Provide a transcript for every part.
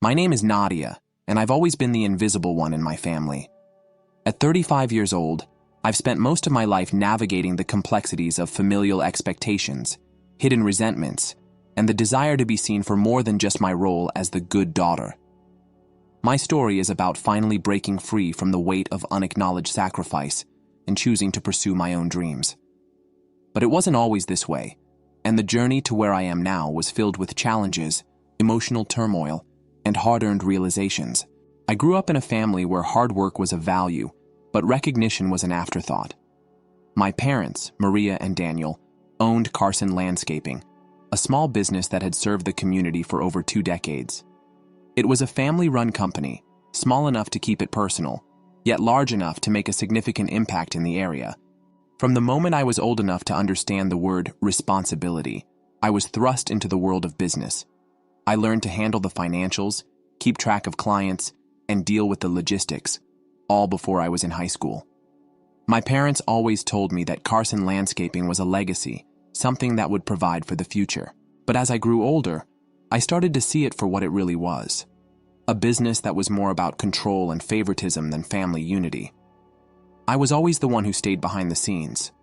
My name is Nadia, and I've always been the invisible one in my family. At 35 years old, I've spent most of my life navigating the complexities of familial expectations, hidden resentments, and the desire to be seen for more than just my role as the good daughter. My story is about finally breaking free from the weight of unacknowledged sacrifice and choosing to pursue my own dreams. But it wasn't always this way, and the journey to where I am now was filled with challenges, emotional turmoil, and hard-earned realizations. I grew up in a family where hard work was a value, but recognition was an afterthought. My parents, Maria and Daniel, owned Carson Landscaping, a small business that had served the community for over 2 decades. It was a family-run company, small enough to keep it personal, yet large enough to make a significant impact in the area. From the moment I was old enough to understand the word responsibility, I was thrust into the world of business. I learned to handle the financials, keep track of clients, and deal with the logistics, all before I was in high school. My parents always told me that Carson Landscaping was a legacy, something that would provide for the future. But as I grew older, I started to see it for what it really was. A business that was more about control and favoritism than family unity. I was always the one who stayed behind the scenes.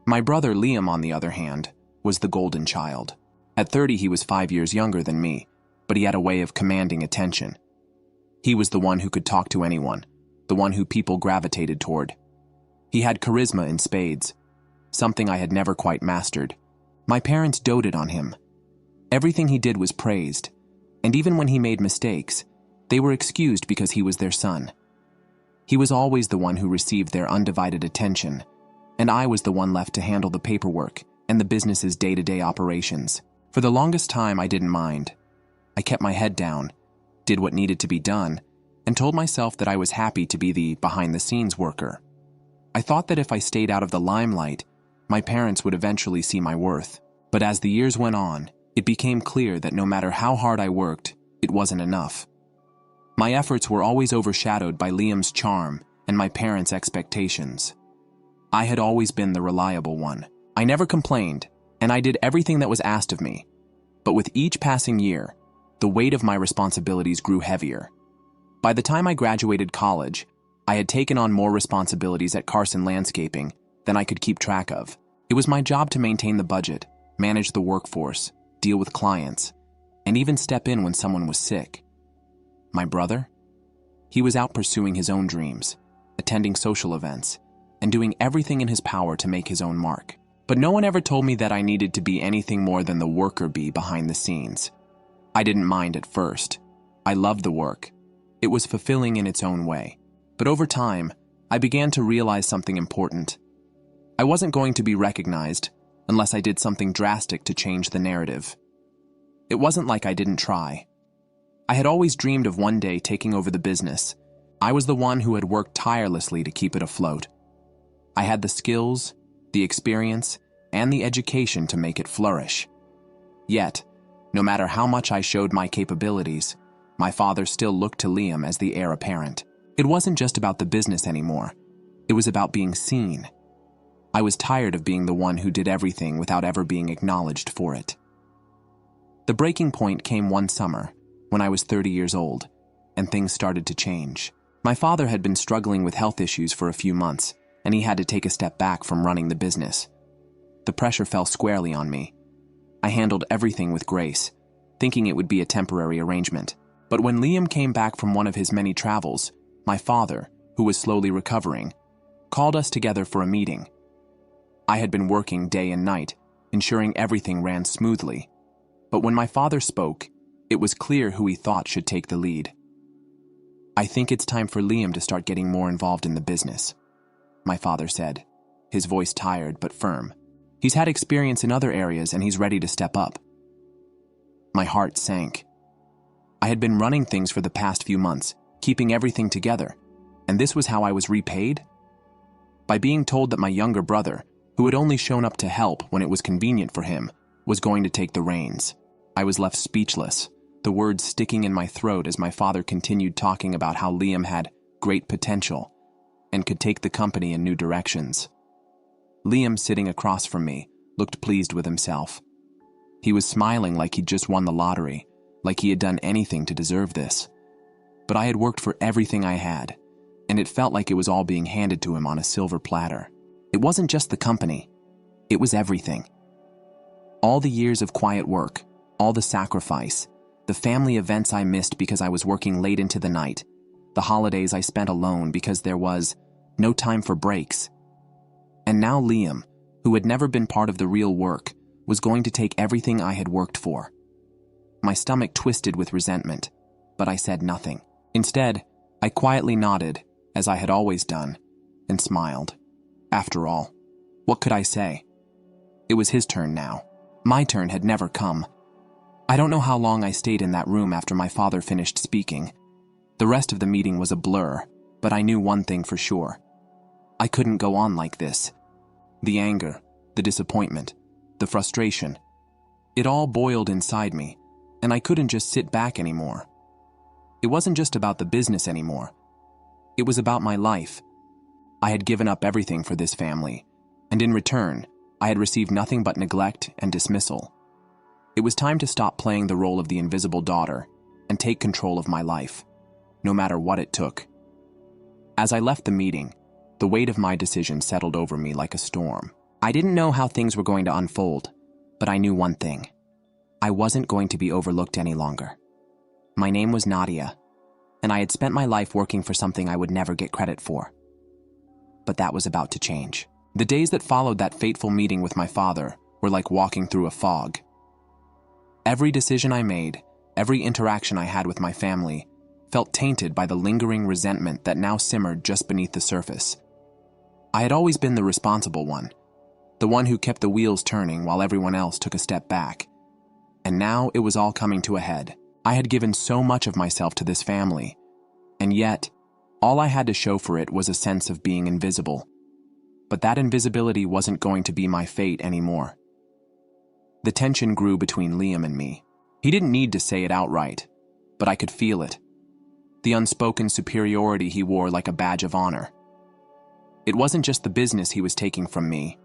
My brother Liam, on the other hand, was the golden child. At 30, he was 5 years younger than me, but he had a way of commanding attention. He was the one who could talk to anyone, the one who people gravitated toward. He had charisma in spades, something I had never quite mastered. My parents doted on him. Everything he did was praised, and even when he made mistakes, they were excused because he was their son. He was always the one who received their undivided attention, and I was the one left to handle the paperwork and the business's day-to-day operations. For the longest time, I didn't mind. I kept my head down, did what needed to be done, and told myself that I was happy to be the behind-the-scenes worker. I thought that if I stayed out of the limelight, my parents would eventually see my worth. But as the years went on, it became clear that no matter how hard I worked, it wasn't enough. My efforts were always overshadowed by Liam's charm and my parents' expectations. I had always been the reliable one. I never complained, and I did everything that was asked of me. But with each passing year, the weight of my responsibilities grew heavier. By the time I graduated college, I had taken on more responsibilities at Carson Landscaping than I could keep track of. It was my job to maintain the budget, manage the workforce, deal with clients, and even step in when someone was sick. My brother? He was out pursuing his own dreams, attending social events, and doing everything in his power to make his own mark. But no one ever told me that I needed to be anything more than the worker bee behind the scenes. I didn't mind at first. I loved the work. It was fulfilling in its own way. But over time, I began to realize something important. I wasn't going to be recognized unless I did something drastic to change the narrative. It wasn't like I didn't try. I had always dreamed of one day taking over the business. I was the one who had worked tirelessly to keep it afloat. I had the skills, the experience, and the education to make it flourish. Yet, no matter how much I showed my capabilities, my father still looked to Liam as the heir apparent. It wasn't just about the business anymore. It was about being seen. I was tired of being the one who did everything without ever being acknowledged for it. The breaking point came one summer, when I was 30 years old, and things started to change. My father had been struggling with health issues for a few months, and he had to take a step back from running the business. The pressure fell squarely on me. I handled everything with grace, thinking it would be a temporary arrangement. But when Liam came back from one of his many travels, my father, who was slowly recovering, called us together for a meeting. I had been working day and night, ensuring everything ran smoothly. But when my father spoke, it was clear who he thought should take the lead. "I think it's time for Liam to start getting more involved in the business," my father said, his voice tired but firm. "He's had experience in other areas and he's ready to step up." My heart sank. I had been running things for the past few months, keeping everything together, and this was how I was repaid? By being told that my younger brother, who had only shown up to help when it was convenient for him, was going to take the reins. I was left speechless, the words sticking in my throat as my father continued talking about how Liam had great potential and could take the company in new directions. Liam, sitting across from me, looked pleased with himself. He was smiling like he'd just won the lottery, like he had done anything to deserve this. But I had worked for everything I had, and it felt like it was all being handed to him on a silver platter. It wasn't just the company. It was everything. All the years of quiet work, all the sacrifice, the family events I missed because I was working late into the night, the holidays I spent alone because there was no time for breaks. And now Liam, who had never been part of the real work, was going to take everything I had worked for. My stomach twisted with resentment, but I said nothing. Instead, I quietly nodded, as I had always done, and smiled. After all, what could I say? It was his turn now. My turn had never come. I don't know how long I stayed in that room after my father finished speaking. The rest of the meeting was a blur, but I knew one thing for sure. I couldn't go on like this. The anger, the disappointment, the frustration. It all boiled inside me, and I couldn't just sit back anymore. It wasn't just about the business anymore. It was about my life. I had given up everything for this family, and in return, I had received nothing but neglect and dismissal. It was time to stop playing the role of the invisible daughter and take control of my life, no matter what it took. As I left the meeting, the weight of my decision settled over me like a storm. I didn't know how things were going to unfold, but I knew one thing. I wasn't going to be overlooked any longer. My name was Nadia, and I had spent my life working for something I would never get credit for. But that was about to change. The days that followed that fateful meeting with my father were like walking through a fog. Every decision I made, every interaction I had with my family, felt tainted by the lingering resentment that now simmered just beneath the surface. I had always been the responsible one, the one who kept the wheels turning while everyone else took a step back. And now it was all coming to a head. I had given so much of myself to this family, and yet, all I had to show for it was a sense of being invisible. But that invisibility wasn't going to be my fate anymore. The tension grew between Liam and me. He didn't need to say it outright, but I could feel it. The unspoken superiority he wore like a badge of honor. It wasn't just the business he was taking from me.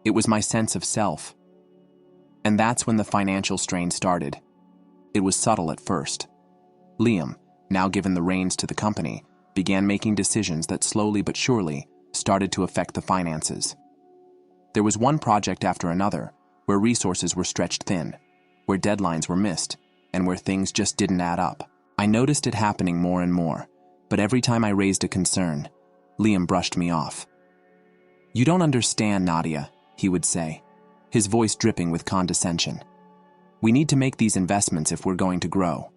It was my sense of self. And that's when the financial strain started. It was subtle at first. Liam, now given the reins to the company, began making decisions that slowly but surely started to affect the finances. There was one project after another where resources were stretched thin, where deadlines were missed, and where things just didn't add up. I noticed it happening more and more, but every time I raised a concern, Liam brushed me off. "You don't understand, Nadia," he would say, his voice dripping with condescension. "We need to make these investments if we're going to grow."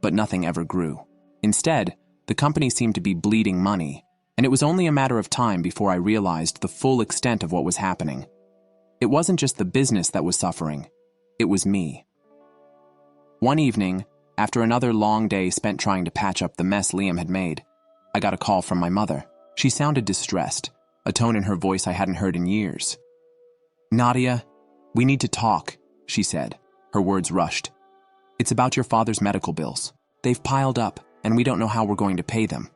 But nothing ever grew. Instead, the company seemed to be bleeding money, and it was only a matter of time before I realized the full extent of what was happening. It wasn't just the business that was suffering, it was me. One evening, after another long day spent trying to patch up the mess Liam had made, I got a call from my mother. She sounded distressed, a tone in her voice I hadn't heard in years. "Nadia, we need to talk," she said, her words rushed. "It's about your father's medical bills. They've piled up, and we don't know how we're going to pay them."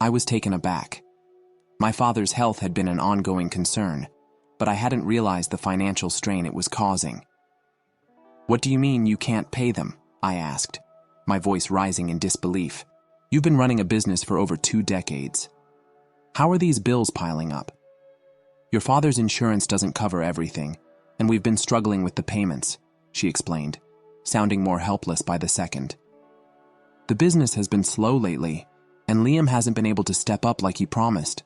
I was taken aback. My father's health had been an ongoing concern, but I hadn't realized the financial strain it was causing. "What do you mean you can't pay them?" I asked, my voice rising in disbelief. "You've been running a business for over 2 decades. How are these bills piling up?" "Your father's insurance doesn't cover everything, and we've been struggling with the payments," she explained, sounding more helpless by the second. "The business has been slow lately, and Liam hasn't been able to step up like he promised."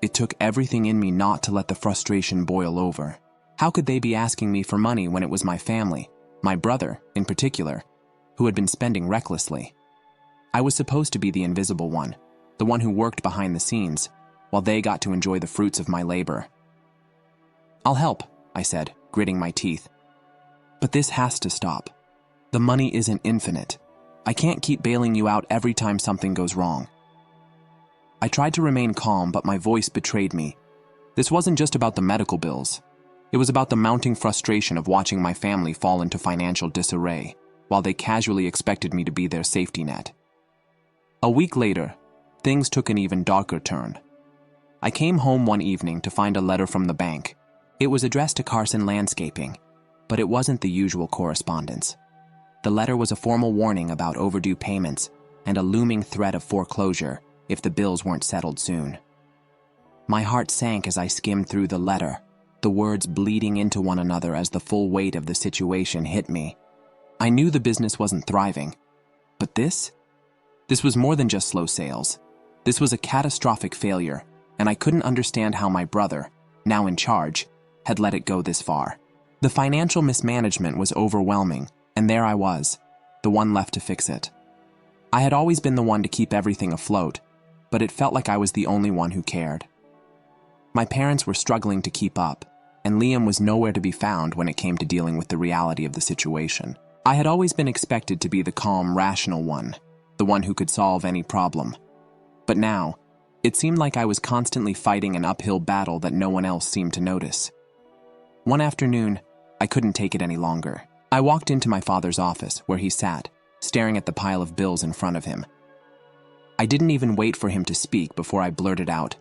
It took everything in me not to let the frustration boil over. How could they be asking me for money when it was my family, my brother in particular, who had been spending recklessly? I was supposed to be the invisible one, the one who worked behind the scenes, while they got to enjoy the fruits of my labor. "I'll help," I said, gritting my teeth. "But this has to stop. The money isn't infinite. I can't keep bailing you out every time something goes wrong." I tried to remain calm, but my voice betrayed me. This wasn't just about the medical bills. It was about the mounting frustration of watching my family fall into financial disarray, while they casually expected me to be their safety net. A week later, things took an even darker turn. I came home one evening to find a letter from the bank. It was addressed to Carson Landscaping, but it wasn't the usual correspondence. The letter was a formal warning about overdue payments and a looming threat of foreclosure if the bills weren't settled soon. My heart sank as I skimmed through the letter, the words bleeding into one another as the full weight of the situation hit me. I knew the business wasn't thriving, but this was more than just slow sales. This was a catastrophic failure, and I couldn't understand how my brother, now in charge, had let it go this far. The financial mismanagement was overwhelming, and there I was, the one left to fix it. I had always been the one to keep everything afloat, but it felt like I was the only one who cared. My parents were struggling to keep up, and Liam was nowhere to be found when it came to dealing with the reality of the situation. I had always been expected to be the calm, rational one, the one who could solve any problem. But now, it seemed like I was constantly fighting an uphill battle that no one else seemed to notice. One afternoon, I couldn't take it any longer. I walked into my father's office, where he sat, staring at the pile of bills in front of him. I didn't even wait for him to speak before I blurted out,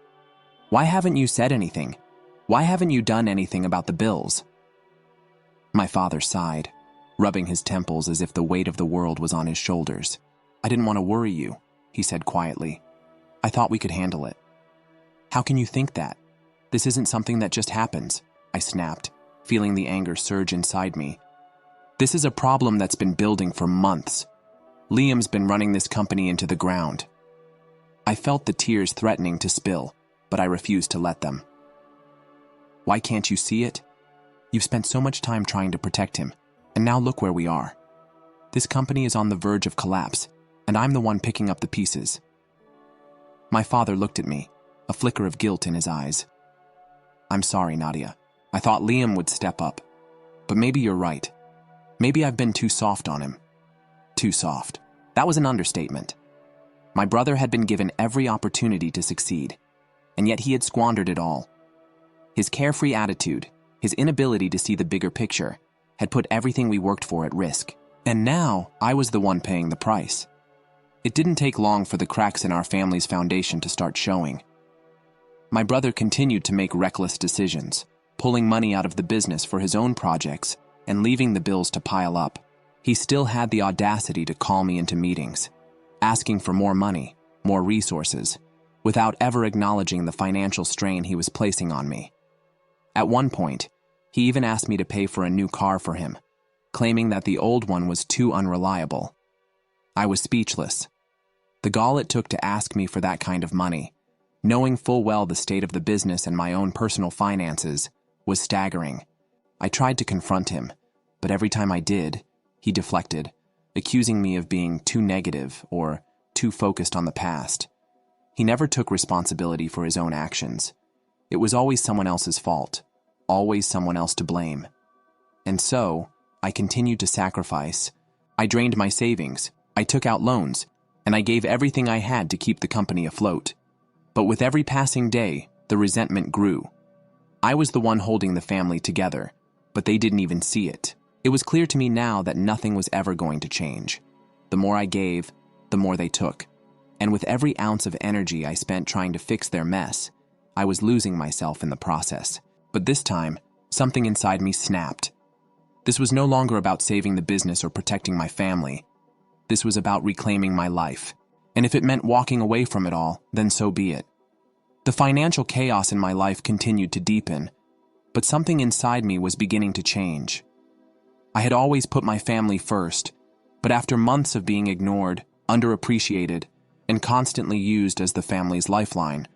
"Why haven't you said anything? Why haven't you done anything about the bills?" My father sighed, rubbing his temples as if the weight of the world was on his shoulders. "I didn't want to worry you," he said quietly. "I thought we could handle it." "How can you think that? This isn't something that just happens," I snapped, feeling the anger surge inside me. "This is a problem that's been building for months. Liam's been running this company into the ground." I felt the tears threatening to spill, but I refused to let them. "Why can't you see it? You've spent so much time trying to protect him, and now look where we are. This company is on the verge of collapse, and I'm the one picking up the pieces." My father looked at me, a flicker of guilt in his eyes. "I'm sorry, Nadia. I thought Liam would step up. But maybe you're right. Maybe I've been too soft on him." Too soft. That was an understatement. My brother had been given every opportunity to succeed, and yet he had squandered it all. His carefree attitude, his inability to see the bigger picture, had put everything we worked for at risk. And now, I was the one paying the price. It didn't take long for the cracks in our family's foundation to start showing. My brother continued to make reckless decisions, pulling money out of the business for his own projects and leaving the bills to pile up. He still had the audacity to call me into meetings, asking for more money, more resources, without ever acknowledging the financial strain he was placing on me. At one point, he even asked me to pay for a new car for him, claiming that the old one was too unreliable. I was speechless. The gall it took to ask me for that kind of money, knowing full well the state of the business and my own personal finances, was staggering. I tried to confront him, but every time I did, he deflected, accusing me of being too negative or too focused on the past. He never took responsibility for his own actions. It was always someone else's fault, always someone else to blame. And so, I continued to sacrifice. I drained my savings, I took out loans, and I gave everything I had to keep the company afloat. But with every passing day, the resentment grew. I was the one holding the family together, but they didn't even see it. It was clear to me now that nothing was ever going to change. The more I gave, the more they took. And with every ounce of energy I spent trying to fix their mess, I was losing myself in the process. But this time, something inside me snapped. This was no longer about saving the business or protecting my family. This was about reclaiming my life. And if it meant walking away from it all, then so be it. The financial chaos in my life continued to deepen, but something inside me was beginning to change. I had always put my family first, but after months of being ignored, underappreciated, and constantly used as the family's lifeline,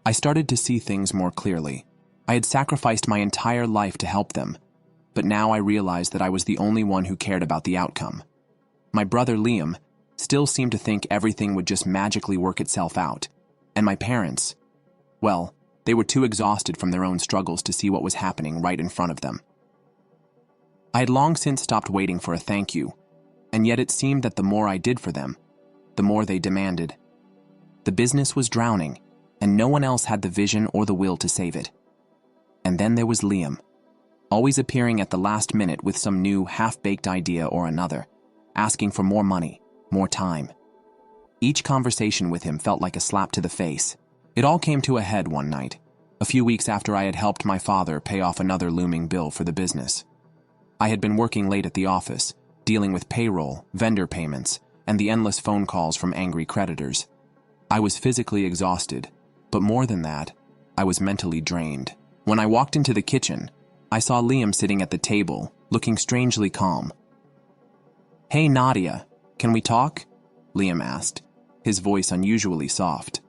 I started to see things more clearly. I had sacrificed my entire life to help them, but now I realized that I was the only one who cared about the outcome. My brother Liam still seemed to think everything would just magically work itself out, and my parents, well, they were too exhausted from their own struggles to see what was happening right in front of them. I had long since stopped waiting for a thank you, and yet it seemed that the more I did for them, the more they demanded. The business was drowning, and no one else had the vision or the will to save it. And then there was Liam, always appearing at the last minute with some new, half-baked idea or another, asking for more money, more time. Each conversation with him felt like a slap to the face. It all came to a head one night, a few weeks after I had helped my father pay off another looming bill for the business. I had been working late at the office, dealing with payroll, vendor payments, and the endless phone calls from angry creditors. I was physically exhausted, but more than that, I was mentally drained. When I walked into the kitchen, I saw Liam sitting at the table, looking strangely calm. "Hey, Nadia, can we talk?" Liam asked, his voice unusually soft.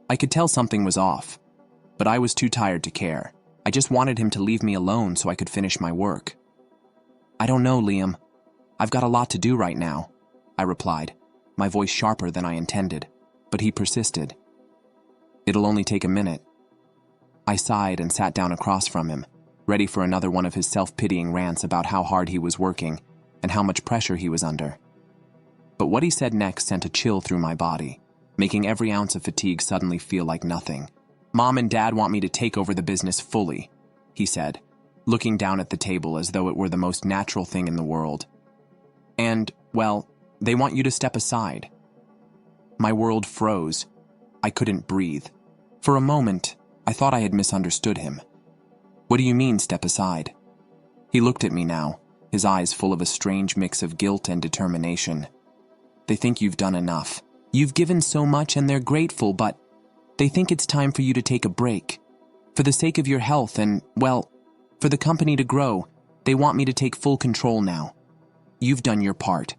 I could tell something was off, but I was too tired to care. I just wanted him to leave me alone so I could finish my work. "I don't know, Liam. I've got a lot to do right now," I replied, my voice sharper than I intended, but he persisted. "It'll only take a minute." I sighed and sat down across from him, ready for another one of his self-pitying rants about how hard he was working and how much pressure he was under. But what he said next sent a chill through my body, making every ounce of fatigue suddenly feel like nothing. "Mom and Dad want me to take over the business fully," he said, looking down at the table as though it were the most natural thing in the world. "And, well, they want you to step aside." My world froze. I couldn't breathe. For a moment, I thought I had misunderstood him. "What do you mean, step aside?" He looked at me now, his eyes full of a strange mix of guilt and determination. "They think you've done enough. You've given so much and they're grateful, but they think it's time for you to take a break. For the sake of your health and, well, for the company to grow, they want me to take full control now. You've done your part."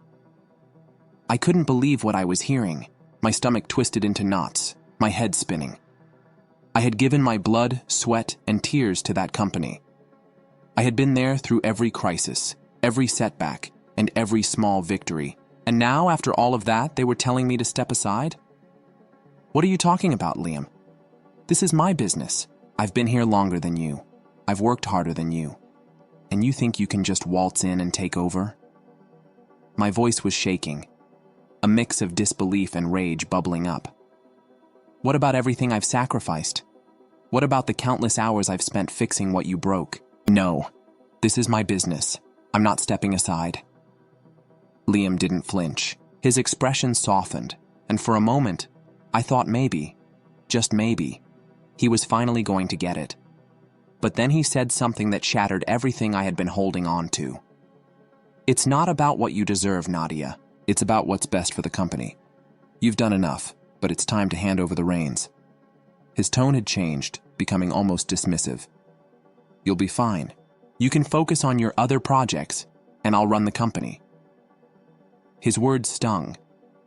I couldn't believe what I was hearing. My stomach twisted into knots, my head spinning. I had given my blood, sweat, and tears to that company. I had been there through every crisis, every setback, and every small victory. And now, after all of that, they were telling me to step aside? "What are you talking about, Liam? This is my business. I've been here longer than you. I've worked harder than you. And you think you can just waltz in and take over?" My voice was shaking, a mix of disbelief and rage bubbling up. "What about everything I've sacrificed? What about the countless hours I've spent fixing what you broke? No, this is my business. I'm not stepping aside." Liam didn't flinch. His expression softened, and for a moment, I thought maybe, just maybe, he was finally going to get it. But then he said something that shattered everything I had been holding on to. "It's not about what you deserve, Nadia. It's about what's best for the company. You've done enough, but it's time to hand over the reins." His tone had changed, becoming almost dismissive. "You'll be fine. You can focus on your other projects, and I'll run the company." His words stung,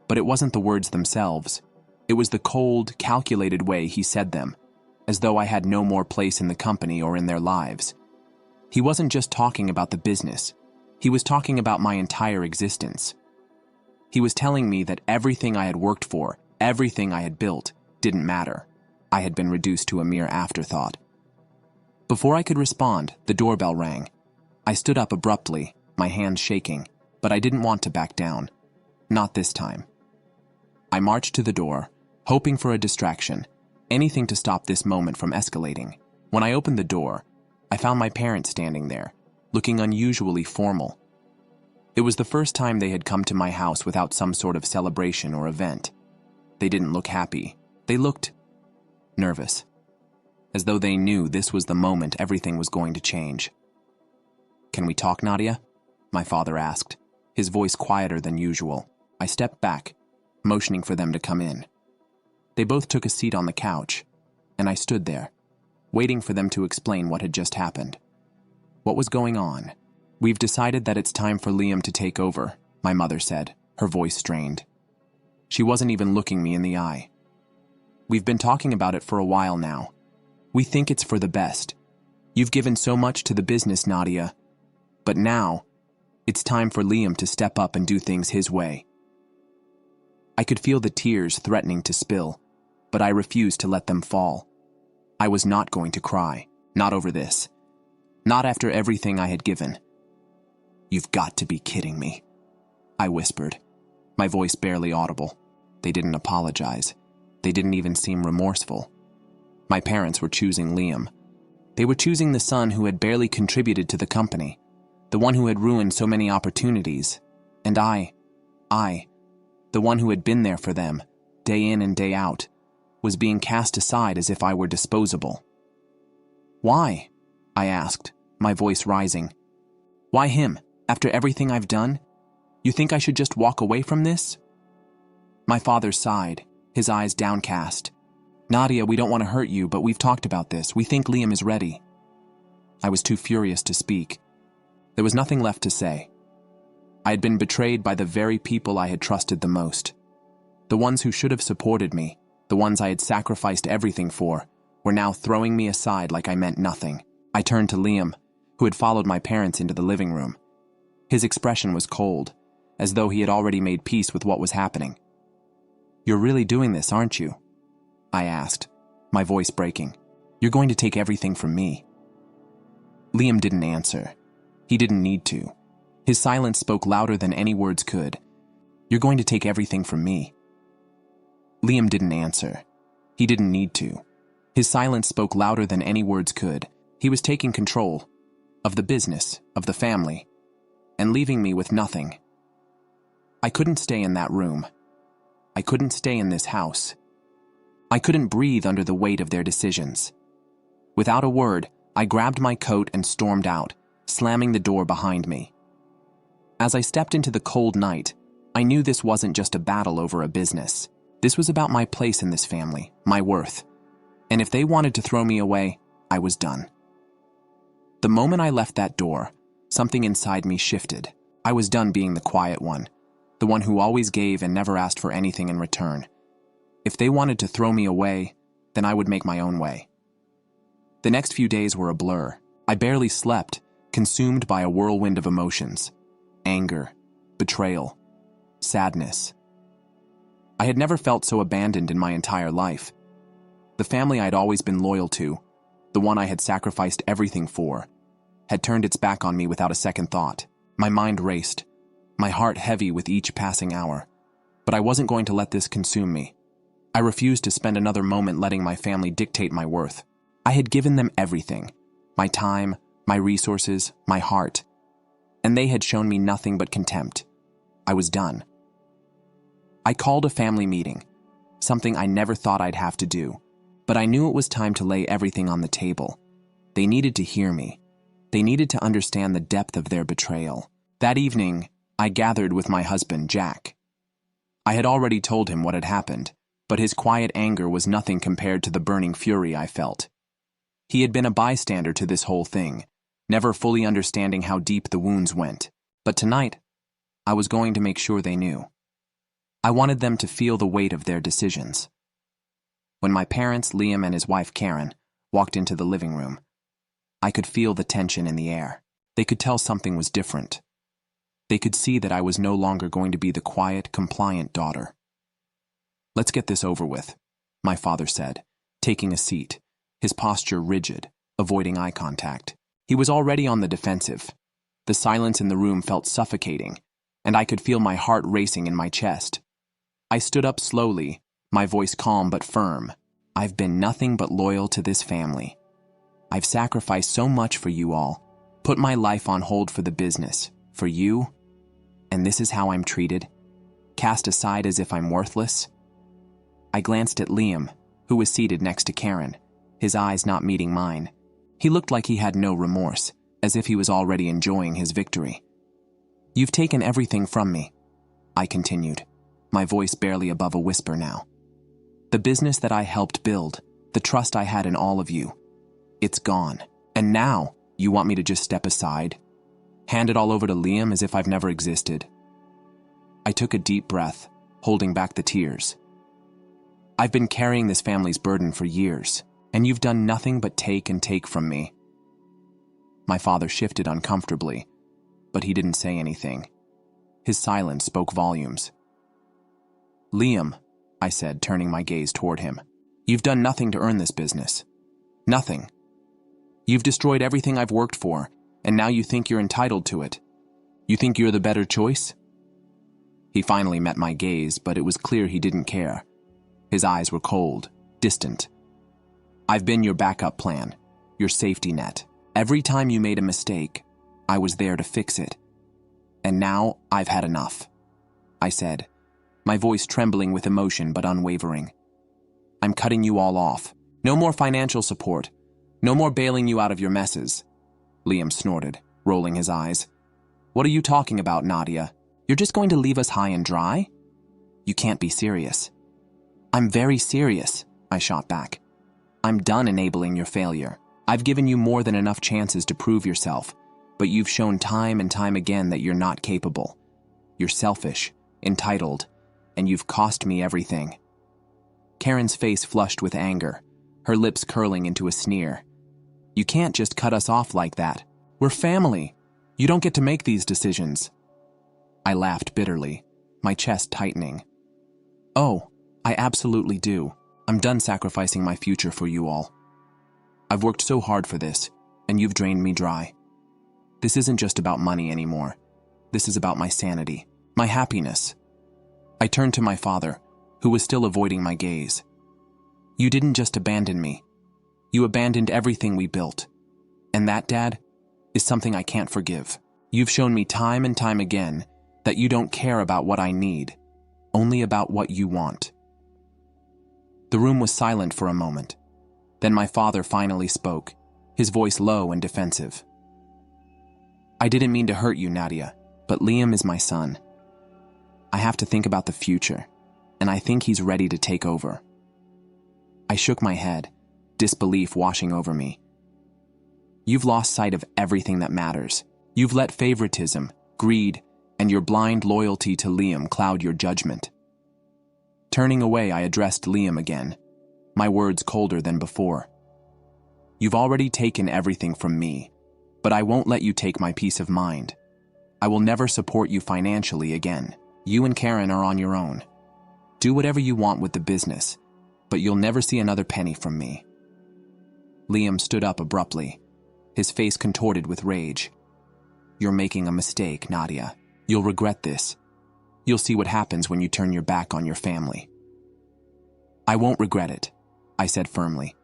but it wasn't the words themselves. It was the cold, calculated way he said them, as though I had no more place in the company or in their lives. He wasn't just talking about the business. He was talking about my entire existence. He was telling me that everything I had worked for, everything I had built, didn't matter. I had been reduced to a mere afterthought. Before I could respond, the doorbell rang. I stood up abruptly, my hands shaking, but I didn't want to back down. Not this time. I marched to the door, hoping for a distraction, anything to stop this moment from escalating. When I opened the door, I found my parents standing there, looking unusually formal. It was the first time they had come to my house without some sort of celebration or event. They didn't look happy. They looked nervous, as though they knew this was the moment everything was going to change. "Can we talk, Nadia?" my father asked, his voice quieter than usual. I stepped back, motioning for them to come in. They both took a seat on the couch, and I stood there, waiting for them to explain what had just happened. What was going on? "We've decided that it's time for Liam to take over," my mother said, her voice strained. She wasn't even looking me in the eye. "We've been talking about it for a while now. We think it's for the best. You've given so much to the business, Nadia. But now, it's time for Liam to step up and do things his way." I could feel the tears threatening to spill, but I refused to let them fall. I was not going to cry, not over this. Not after everything I had given. "You've got to be kidding me," I whispered, my voice barely audible. They didn't apologize. They didn't even seem remorseful. My parents were choosing Liam. They were choosing the son who had barely contributed to the company, the one who had ruined so many opportunities. And I, the one who had been there for them, day in and day out, was being cast aside as if I were disposable. "Why?" I asked, my voice rising. "Why him? After everything I've done, you think I should just walk away from this? My father sighed, his eyes downcast. Nadia, we don't want to hurt you, but we've talked about this. We think Liam is ready. I was too furious to speak. There was nothing left to say. I had been betrayed by the very people I had trusted the most. The ones who should have supported me, the ones I had sacrificed everything for, were now throwing me aside like I meant nothing. I turned to Liam, who had followed my parents into the living room. His expression was cold, as though he had already made peace with what was happening. You're really doing this, aren't you? I asked, my voice breaking. You're going to take everything from me. Liam didn't answer. He didn't need to. His silence spoke louder than any words could. You're going to take everything from me. Liam didn't answer. He didn't need to. His silence spoke louder than any words could. He was taking control of the business, of the family, and leaving me with nothing. I couldn't stay in that room. I couldn't stay in this house. I couldn't breathe under the weight of their decisions. Without a word, I grabbed my coat and stormed out, slamming the door behind me. As I stepped into the cold night, I knew this wasn't just a battle over a business. This was about my place in this family, my worth. And if they wanted to throw me away, I was done. The moment I left that door, something inside me shifted. I was done being the quiet one, the one who always gave and never asked for anything in return. If they wanted to throw me away, then I would make my own way. The next few days were a blur. I barely slept, consumed by a whirlwind of emotions. Anger, betrayal, sadness. I had never felt so abandoned in my entire life. The family I'd always been loyal to, the one I had sacrificed everything for, had turned its back on me without a second thought. My mind raced, my heart heavy with each passing hour. But I wasn't going to let this consume me. I refused to spend another moment letting my family dictate my worth. I had given them everything, my time, my resources, my heart, and they had shown me nothing but contempt. I was done. I called a family meeting, something I never thought I'd have to do, but I knew it was time to lay everything on the table. They needed to hear me. They needed to understand the depth of their betrayal. That evening, I gathered with my husband, Jack. I had already told him what had happened, but his quiet anger was nothing compared to the burning fury I felt. He had been a bystander to this whole thing, never fully understanding how deep the wounds went. But tonight, I was going to make sure they knew. I wanted them to feel the weight of their decisions. When my parents, Liam and his wife Karen, walked into the living room, I could feel the tension in the air. They could tell something was different. They could see that I was no longer going to be the quiet, compliant daughter. Let's get this over with, my father said, taking a seat, his posture rigid, avoiding eye contact. He was already on the defensive. The silence in the room felt suffocating, and I could feel my heart racing in my chest. I stood up slowly, my voice calm but firm. I've been nothing but loyal to this family. I've sacrificed so much for you all, put my life on hold for the business, for you, and this is how I'm treated, cast aside as if I'm worthless. I glanced at Liam, who was seated next to Karen, his eyes not meeting mine. He looked like he had no remorse, as if he was already enjoying his victory. You've taken everything from me, I continued, my voice barely above a whisper now. The business that I helped build, the trust I had in all of you, it's gone. And now, you want me to just step aside? Hand it all over to Liam as if I've never existed? I took a deep breath, holding back the tears. I've been carrying this family's burden for years, and you've done nothing but take and take from me. My father shifted uncomfortably, but he didn't say anything. His silence spoke volumes. Liam, I said, turning my gaze toward him, you've done nothing to earn this business. Nothing. You've destroyed everything I've worked for, and now you think you're entitled to it. You think you're the better choice? He finally met my gaze, but it was clear he didn't care. His eyes were cold, distant. I've been your backup plan, your safety net. Every time you made a mistake, I was there to fix it. And now I've had enough, I said, my voice trembling with emotion but unwavering. I'm cutting you all off. No more financial support. No more bailing you out of your messes. Liam snorted, rolling his eyes. What are you talking about, Nadia? You're just going to leave us high and dry? You can't be serious. I'm very serious, I shot back. I'm done enabling your failure. I've given you more than enough chances to prove yourself, but you've shown time and time again that you're not capable. You're selfish, entitled, and you've cost me everything. Karen's face flushed with anger, her lips curling into a sneer. You can't just cut us off like that. We're family. You don't get to make these decisions. I laughed bitterly, my chest tightening. Oh, I absolutely do. I'm done sacrificing my future for you all. I've worked so hard for this, and you've drained me dry. This isn't just about money anymore. This is about my sanity, my happiness. I turned to my father, who was still avoiding my gaze. You didn't just abandon me. You abandoned everything we built. And that, Dad, is something I can't forgive. You've shown me time and time again that you don't care about what I need, only about what you want. The room was silent for a moment. Then my father finally spoke, his voice low and defensive. I didn't mean to hurt you, Nadia, but Liam is my son. I have to think about the future, and I think he's ready to take over. I shook my head, disbelief washing over me. You've lost sight of everything that matters. You've let favoritism, greed, and your blind loyalty to Liam cloud your judgment. Turning away, I addressed Liam again, my words colder than before. You've already taken everything from me, but I won't let you take my peace of mind. I will never support you financially again. You and Karen are on your own. Do whatever you want with the business, but you'll never see another penny from me. Liam stood up abruptly, his face contorted with rage. You're making a mistake, Nadia. You'll regret this. You'll see what happens when you turn your back on your family. I won't regret it, I said firmly.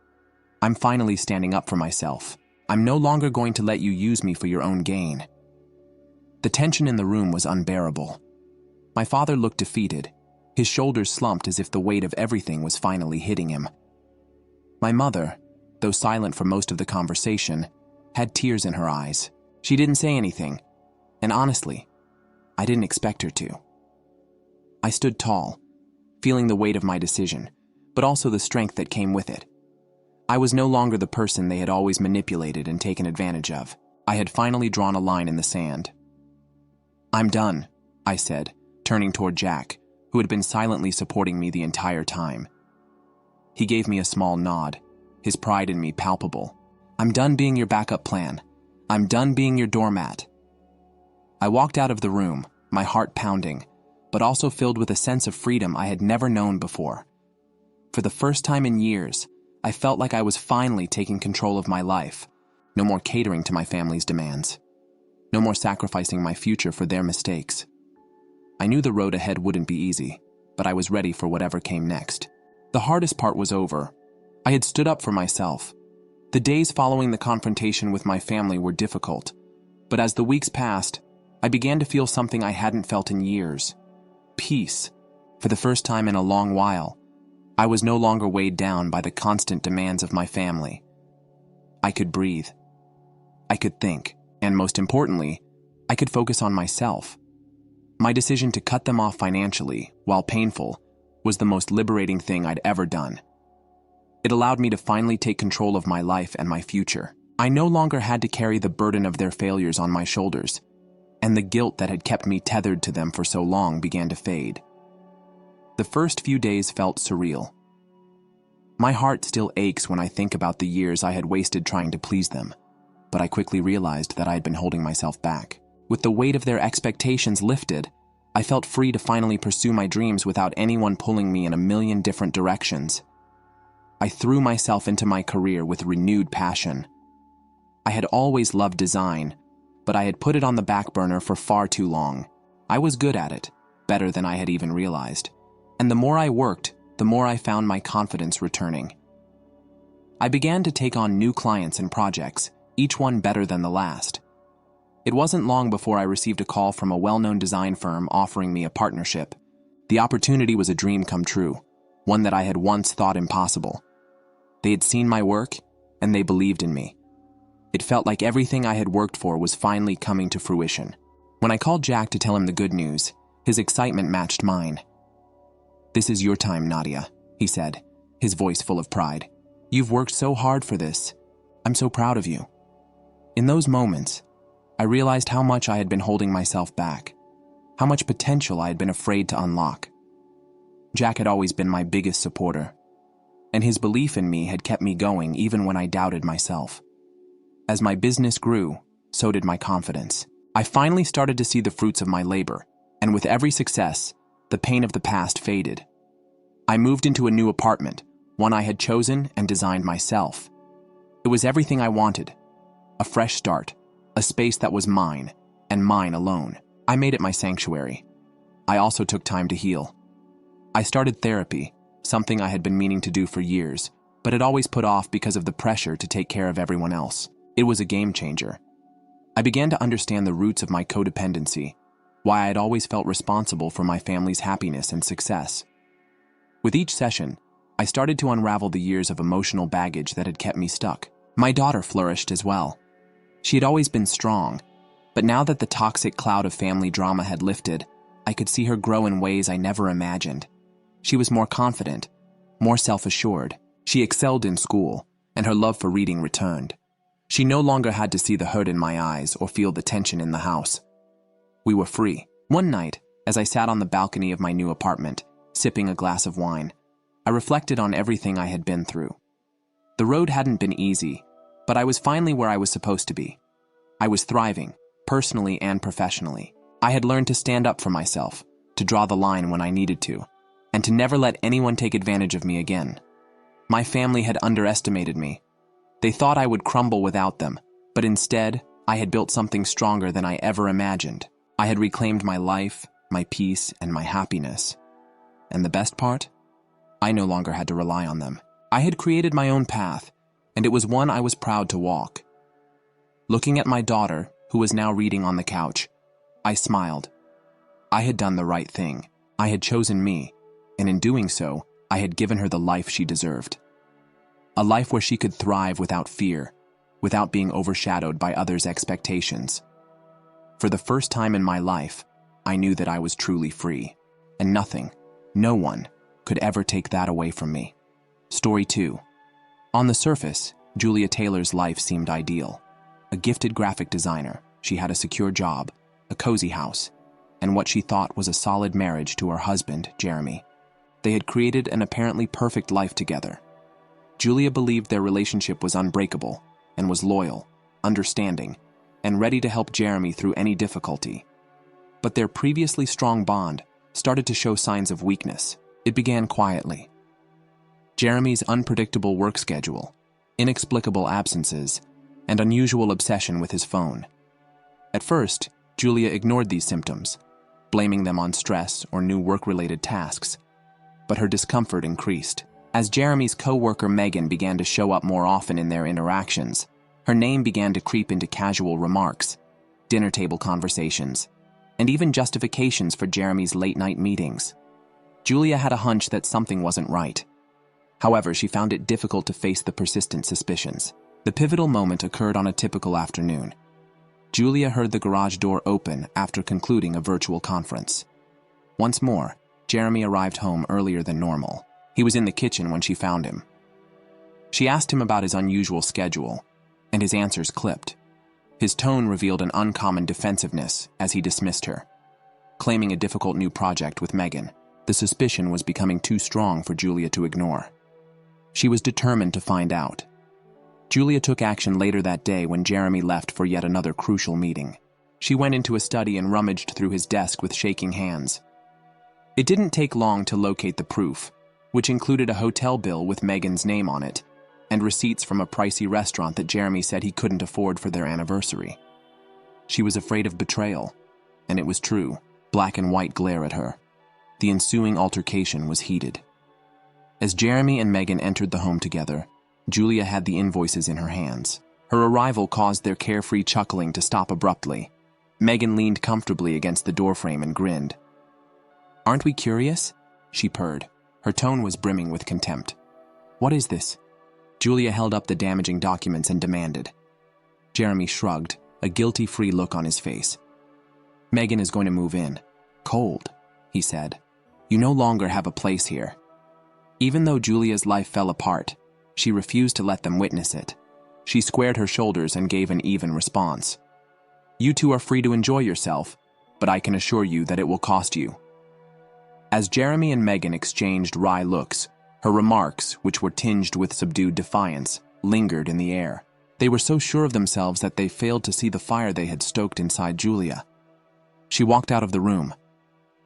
I'm finally standing up for myself. I'm no longer going to let you use me for your own gain. The tension in the room was unbearable. My father looked defeated, his shoulders slumped as if the weight of everything was finally hitting him. My mother, though silent for most of the conversation, had tears in her eyes. She didn't say anything, and honestly, I didn't expect her to. I stood tall, feeling the weight of my decision, but also the strength that came with it. I was no longer the person they had always manipulated and taken advantage of. I had finally drawn a line in the sand. I'm done, I said, turning toward Jack, who had been silently supporting me the entire time. He gave me a small nod, his pride in me palpable. I'm done being your backup plan. I'm done being your doormat. I walked out of the room, my heart pounding, but also filled with a sense of freedom I had never known before. For the first time in years, I felt like I was finally taking control of my life. No more catering to my family's demands. No more sacrificing my future for their mistakes. I knew the road ahead wouldn't be easy, but I was ready for whatever came next. The hardest part was over. I had stood up for myself. The days following the confrontation with my family were difficult, but as the weeks passed, I began to feel something I hadn't felt in years. Peace. For the first time in a long while, I was no longer weighed down by the constant demands of my family. I could breathe. I could think, and most importantly, I could focus on myself. My decision to cut them off financially, while painful, was the most liberating thing I'd ever done. It allowed me to finally take control of my life and my future. I no longer had to carry the burden of their failures on my shoulders, and the guilt that had kept me tethered to them for so long began to fade. The first few days felt surreal. My heart still aches when I think about the years I had wasted trying to please them, but I quickly realized that I had been holding myself back. With the weight of their expectations lifted, I felt free to finally pursue my dreams without anyone pulling me in a million different directions. I threw myself into my career with renewed passion. I had always loved design, but I had put it on the back burner for far too long. I was good at it, better than I had even realized. And the more I worked, the more I found my confidence returning. I began to take on new clients and projects, each one better than the last. It wasn't long before I received a call from a well-known design firm offering me a partnership. The opportunity was a dream come true, one that I had once thought impossible. They had seen my work, and they believed in me. It felt like everything I had worked for was finally coming to fruition. When I called Jack to tell him the good news, his excitement matched mine. "This is your time, Nadia," he said, his voice full of pride. "You've worked so hard for this. I'm so proud of you." In those moments, I realized how much I had been holding myself back, how much potential I had been afraid to unlock. Jack had always been my biggest supporter, and his belief in me had kept me going even when I doubted myself. As my business grew, so did my confidence. I finally started to see the fruits of my labor, and with every success, the pain of the past faded. I moved into a new apartment, one I had chosen and designed myself. It was everything I wanted: a fresh start, a space that was mine, and mine alone. I made it my sanctuary. I also took time to heal. I started therapy, something I had been meaning to do for years, but had always put off because of the pressure to take care of everyone else. It was a game changer. I began to understand the roots of my codependency, why I had always felt responsible for my family's happiness and success. With each session, I started to unravel the years of emotional baggage that had kept me stuck. My daughter flourished as well. She had always been strong, but now that the toxic cloud of family drama had lifted, I could see her grow in ways I never imagined. She was more confident, more self-assured. She excelled in school, and her love for reading returned. She no longer had to see the hurt in my eyes or feel the tension in the house. We were free. One night, as I sat on the balcony of my new apartment, sipping a glass of wine, I reflected on everything I had been through. The road hadn't been easy, but I was finally where I was supposed to be. I was thriving, personally and professionally. I had learned to stand up for myself, to draw the line when I needed to, and to never let anyone take advantage of me again. My family had underestimated me. They thought I would crumble without them, but instead, I had built something stronger than I ever imagined. I had reclaimed my life, my peace, and my happiness. And the best part? I no longer had to rely on them. I had created my own path, and it was one I was proud to walk. Looking at my daughter, who was now reading on the couch, I smiled. I had done the right thing. I had chosen me, and in doing so, I had given her the life she deserved. A life where she could thrive without fear, without being overshadowed by others' expectations. For the first time in my life, I knew that I was truly free, and nothing, no one, could ever take that away from me. Story 2. On the surface, Julia Taylor's life seemed ideal. A gifted graphic designer, she had a secure job, a cozy house, and what she thought was a solid marriage to her husband, Jeremy. They had created an apparently perfect life together. Julia believed their relationship was unbreakable and was loyal, understanding, and ready to help Jeremy through any difficulty. But their previously strong bond started to show signs of weakness. It began quietly. Jeremy's unpredictable work schedule, inexplicable absences, and unusual obsession with his phone. At first, Julia ignored these symptoms, blaming them on stress or new work-related tasks. But her discomfort increased. As Jeremy's co-worker Megan began to show up more often in their interactions, her name began to creep into casual remarks, dinner table conversations, and even justifications for Jeremy's late-night meetings. Julia had a hunch that something wasn't right. However, she found it difficult to face the persistent suspicions. The pivotal moment occurred on a typical afternoon. Julia heard the garage door open after concluding a virtual conference. Once more, Jeremy arrived home earlier than normal. He was in the kitchen when she found him. She asked him about his unusual schedule, and his answers clipped. His tone revealed an uncommon defensiveness as he dismissed her, claiming a difficult new project with Megan. The suspicion was becoming too strong for Julia to ignore. She was determined to find out. Julia took action later that day when Jeremy left for yet another crucial meeting. She went into a study and rummaged through his desk with shaking hands. It didn't take long to locate the proof, which included a hotel bill with Megan's name on it, and receipts from a pricey restaurant that Jeremy said he couldn't afford for their anniversary. She was afraid of betrayal, and it was true. Black and white glare at her. The ensuing altercation was heated. As Jeremy and Megan entered the home together, Julia had the invoices in her hands. Her arrival caused their carefree chuckling to stop abruptly. Megan leaned comfortably against the doorframe and grinned. "Aren't we curious?" she purred. Her tone was brimming with contempt. "What is this?" Julia held up the damaging documents and demanded. Jeremy shrugged, a guilty-free look on his face. Megan is going to move in. Cold, he said. You no longer have a place here. Even though Julia's life fell apart, she refused to let them witness it. She squared her shoulders and gave an even response. You two are free to enjoy yourself, but I can assure you that it will cost you. As Jeremy and Megan exchanged wry looks, her remarks, which were tinged with subdued defiance, lingered in the air. They were so sure of themselves that they failed to see the fire they had stoked inside Julia. She walked out of the room.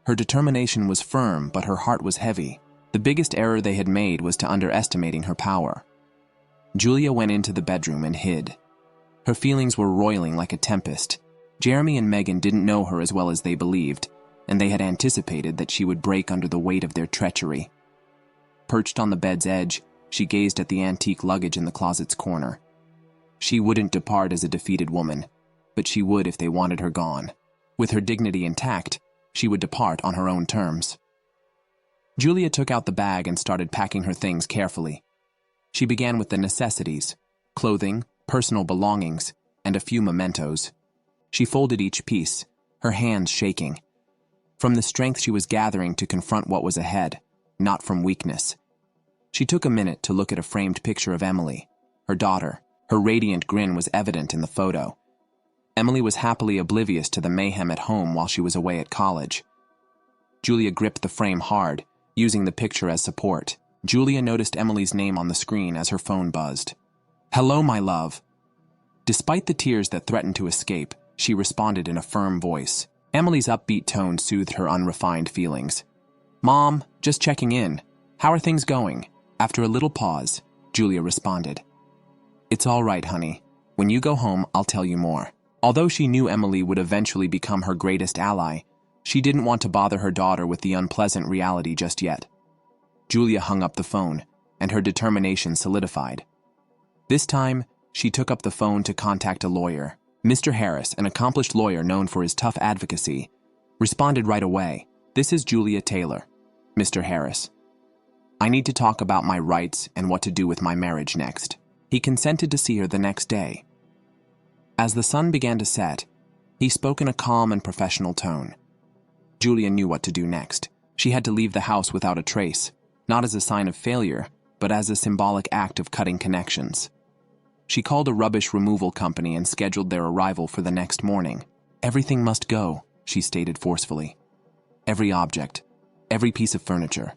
Her determination was firm, but her heart was heavy. The biggest error they had made was to underestimating her power. Julia went into the bedroom and hid. Her feelings were roiling like a tempest. Jeremy and Megan didn't know her as well as they believed, and they had anticipated that she would break under the weight of their treachery. Perched on the bed's edge, she gazed at the antique luggage in the closet's corner. She wouldn't depart as a defeated woman, but she would if they wanted her gone. With her dignity intact, she would depart on her own terms. Julia took out the bag and started packing her things carefully. She began with the necessities: clothing, personal belongings, and a few mementos. She folded each piece, her hands shaking. From the strength she was gathering to confront what was ahead, not from weakness. She took a minute to look at a framed picture of Emily, her daughter. Her radiant grin was evident in the photo. Emily was happily oblivious to the mayhem at home while she was away at college. Julia gripped the frame hard, using the picture as support. Julia noticed Emily's name on the screen as her phone buzzed. "Hello, my love." Despite the tears that threatened to escape, she responded in a firm voice. Emily's upbeat tone soothed her unrefined feelings. "Mom, just checking in. How are things going?" After a little pause, Julia responded. "It's all right, honey. When you go home, I'll tell you more." Although she knew Emily would eventually become her greatest ally, she didn't want to bother her daughter with the unpleasant reality just yet. Julia hung up the phone, and her determination solidified. This time, she took up the phone to contact a lawyer. Mr. Harris, an accomplished lawyer known for his tough advocacy, responded right away. "This is Julia Taylor, Mr. Harris. I need to talk about my rights and what to do with my marriage next." He consented to see her the next day. As the sun began to set, he spoke in a calm and professional tone. Julia knew what to do next. She had to leave the house without a trace, not as a sign of failure, but as a symbolic act of cutting connections. She called a rubbish removal company and scheduled their arrival for the next morning. "Everything must go," she stated forcefully. "Every object, every piece of furniture."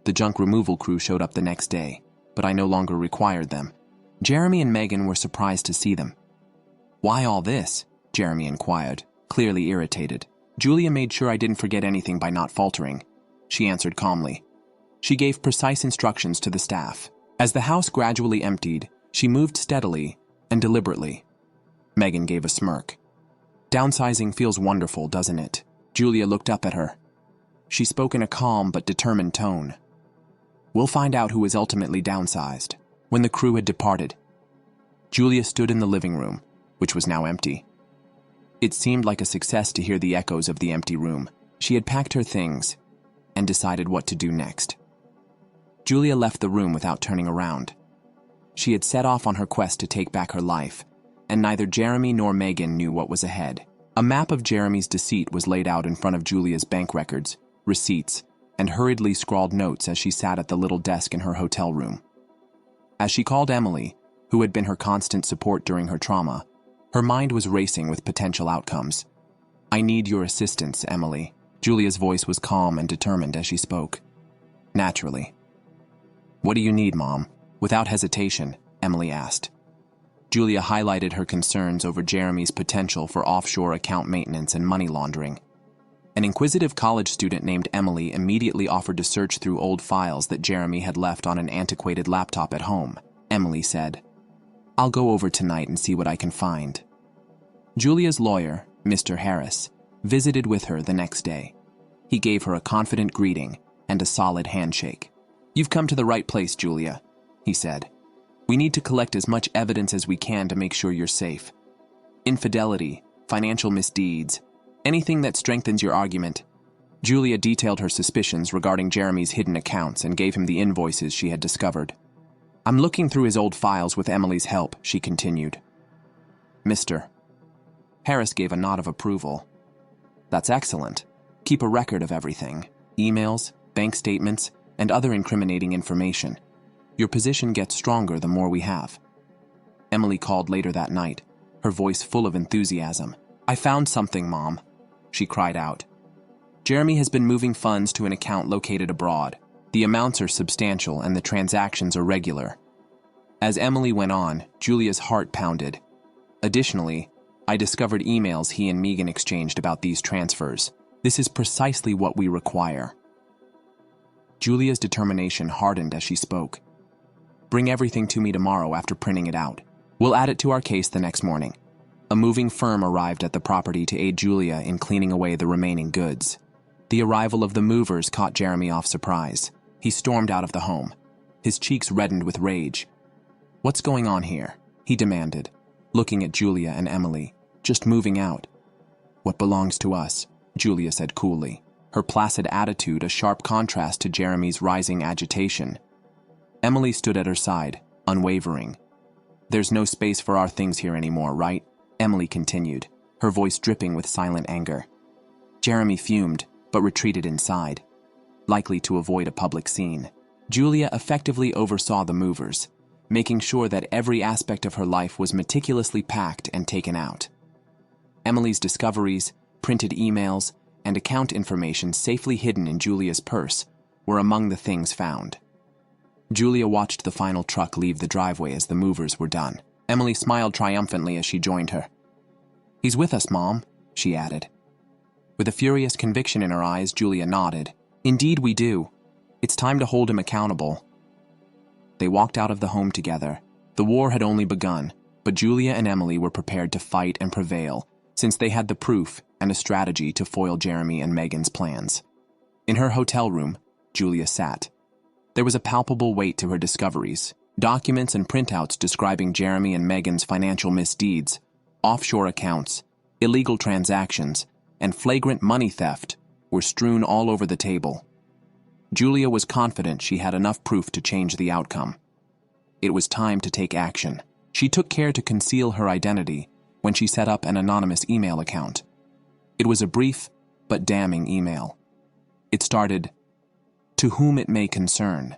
The junk removal crew showed up the next day, but I no longer required them. Jeremy and Megan were surprised to see them. "Why all this?" Jeremy inquired, clearly irritated. "Julia made sure I didn't forget anything by not faltering," she answered calmly. She gave precise instructions to the staff. As the house gradually emptied, she moved steadily and deliberately. Megan gave a smirk. "Downsizing feels wonderful, doesn't it?" Julia looked up at her. She spoke in a calm but determined tone. "We'll find out who is ultimately downsized." When the crew had departed, Julia stood in the living room, which was now empty. It seemed like a success to hear the echoes of the empty room. She had packed her things and decided what to do next. Julia left the room without turning around. She had set off on her quest to take back her life, and neither Jeremy nor Megan knew what was ahead. A map of Jeremy's deceit was laid out in front of Julia's bank records, receipts, and hurriedly scrawled notes as she sat at the little desk in her hotel room. As she called Emily, who had been her constant support during her trauma, her mind was racing with potential outcomes. "I need your assistance, Emily." Julia's voice was calm and determined as she spoke. Naturally. "What do you need, Mom?" Without hesitation, Emily asked. Julia highlighted her concerns over Jeremy's potential for offshore account maintenance and money laundering. An inquisitive college student named Emily immediately offered to search through old files that Jeremy had left on an antiquated laptop at home. Emily said, "I'll go over tonight and see what I can find." Julia's lawyer, Mr. Harris, visited with her the next day. He gave her a confident greeting and a solid handshake. "You've come to the right place, Julia," he said. "We need to collect as much evidence as we can to make sure you're safe. Infidelity, financial misdeeds, anything that strengthens your argument." Julia detailed her suspicions regarding Jeremy's hidden accounts and gave him the invoices she had discovered. "I'm looking through his old files with Emily's help," she continued. "Mr. Harris gave a nod of approval. That's excellent. Keep a record of everything. Emails, bank statements, and other incriminating information. Your position gets stronger the more we have. Emily called later that night, her voice full of enthusiasm. I found something, Mom, she cried out. Jeremy has been moving funds to an account located abroad. The amounts are substantial and the transactions are regular. As Emily went on, Julia's heart pounded. Additionally, I discovered emails he and Megan exchanged about these transfers. This is precisely what we require. Julia's determination hardened as she spoke. Bring everything to me tomorrow after printing it out. We'll add it to our case the next morning. A moving firm arrived at the property to aid Julia in cleaning away the remaining goods. The arrival of the movers caught Jeremy off surprise. He stormed out of the home. His cheeks reddened with rage. What's going on here? He demanded, looking at Julia and Emily. Just moving out. What belongs to us? Julia said coolly, her placid attitude a sharp contrast to Jeremy's rising agitation. Emily stood at her side, unwavering. There's no space for our things here anymore, right? Emily continued, her voice dripping with silent anger. Jeremy fumed, but retreated inside, likely to avoid a public scene. Julia effectively oversaw the movers, making sure that every aspect of her life was meticulously packed and taken out. Emily's discoveries, printed emails, and account information safely hidden in Julia's purse were among the things found. Julia watched the final truck leave the driveway as the movers were done. Emily smiled triumphantly as she joined her. He's with us, Mom, she added. With a furious conviction in her eyes, Julia nodded. Indeed we do. It's time to hold him accountable. They walked out of the home together. The war had only begun, but Julia and Emily were prepared to fight and prevail, since they had the proof and a strategy to foil Jeremy and Megan's plans. In her hotel room, Julia sat. There was a palpable weight to her discoveries. Documents and printouts describing Jeremy and Megan's financial misdeeds, offshore accounts, illegal transactions, and flagrant money theft were strewn all over the table. Julia was confident she had enough proof to change the outcome. It was time to take action. She took care to conceal her identity when she set up an anonymous email account. It was a brief but damning email. It started, "To whom it may concern.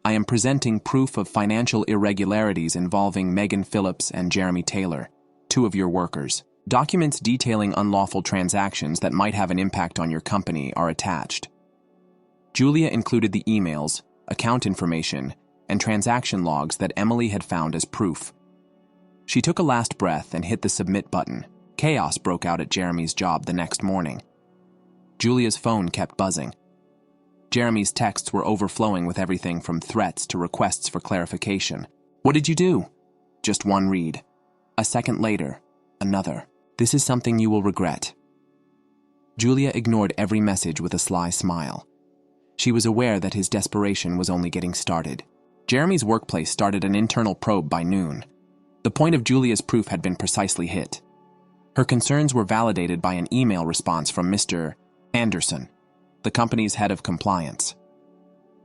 I am presenting proof of financial irregularities involving Megan Phillips and Jeremy Taylor, two of your workers. Documents detailing unlawful transactions that might have an impact on your company are attached." Julia included the emails, account information, and transaction logs that Emily had found as proof. She took a last breath and hit the submit button. Chaos broke out at Jeremy's job the next morning. Julia's phone kept buzzing. Jeremy's texts were overflowing with everything from threats to requests for clarification. What did you do? Just one read. A second later, another. This is something you will regret. Julia ignored every message with a sly smile. She was aware that his desperation was only getting started. Jeremy's workplace started an internal probe by noon. The point of Julia's proof had been precisely hit. Her concerns were validated by an email response from Mr. Anderson, the company's head of compliance.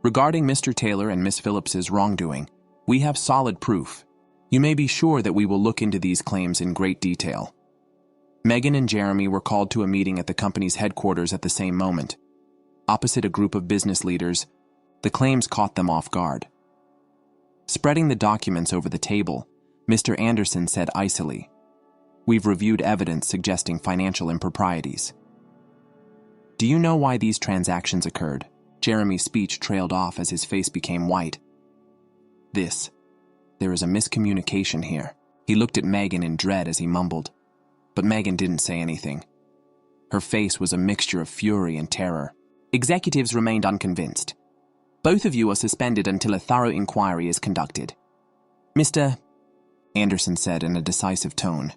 Regarding Mr. Taylor and Miss Phillips's wrongdoing, we have solid proof. You may be sure that we will look into these claims in great detail. Megan and Jeremy were called to a meeting at the company's headquarters at the same moment. Opposite a group of business leaders, the claims caught them off guard. Spreading the documents over the table, Mr. Anderson said icily, "We've reviewed evidence suggesting financial improprieties." Do you know why these transactions occurred? Jeremy's speech trailed off as his face became white. There is a miscommunication here. He looked at Megan in dread as he mumbled, but Megan didn't say anything. Her face was a mixture of fury and terror. Executives remained unconvinced. Both of you are suspended until a thorough inquiry is conducted. Mr. Anderson said in a decisive tone.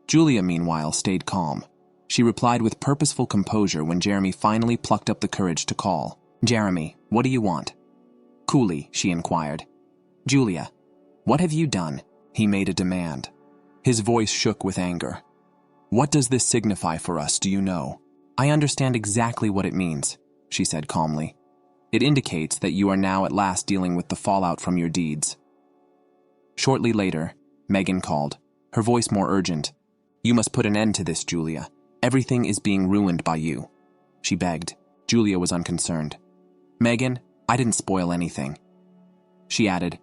Julia, meanwhile, stayed calm. She replied with purposeful composure when Jeremy finally plucked up the courage to call. "Jeremy, what do you want?" Coolly, she inquired. "Julia, what have you done?" He made a demand. His voice shook with anger. "What does this signify for us, do you know?" "I understand exactly what it means," she said calmly. "It indicates that you are now at last dealing with the fallout from your deeds." Shortly later, Megan called, her voice more urgent. "You must put an end to this, Julia. Everything is being ruined by you, she begged. Julia was unconcerned. Megan, I didn't spoil anything. She added,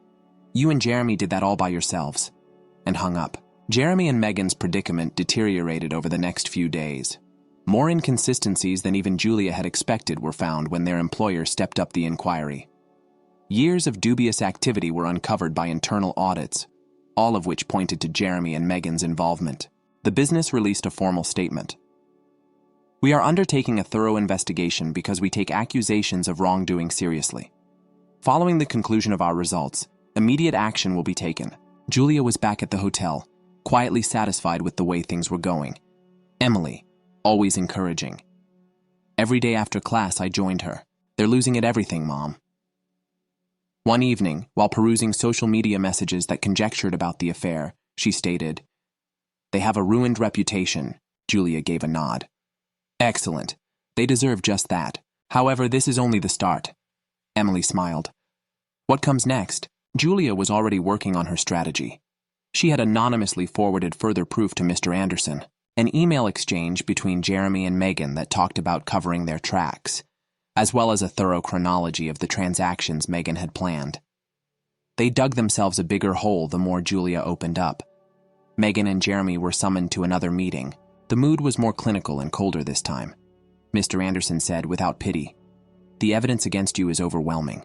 you and Jeremy did that all by yourselves, and hung up. Jeremy and Megan's predicament deteriorated over the next few days. More inconsistencies than even Julia had expected were found when their employer stepped up the inquiry. Years of dubious activity were uncovered by internal audits, all of which pointed to Jeremy and Megan's involvement. The business released a formal statement. We are undertaking a thorough investigation because we take accusations of wrongdoing seriously. Following the conclusion of our results, immediate action will be taken. Julia was back at the hotel, quietly satisfied with the way things were going. Emily, always encouraging. Every day after class, I joined her. They're losing at everything, Mom. One evening, while perusing social media messages that conjectured about the affair, she stated, they have a ruined reputation. Julia gave a nod. Excellent. They deserve just that. However, this is only the start. Emily smiled. What comes next? Julia was already working on her strategy. She had anonymously forwarded further proof to Mr. Anderson, an email exchange between Jeremy and Megan that talked about covering their tracks, as well as a thorough chronology of the transactions Megan had planned. They dug themselves a bigger hole the more Julia opened up. Megan and Jeremy were summoned to another meeting. The mood was more clinical and colder this time. Mr. Anderson said without pity, the evidence against you is overwhelming.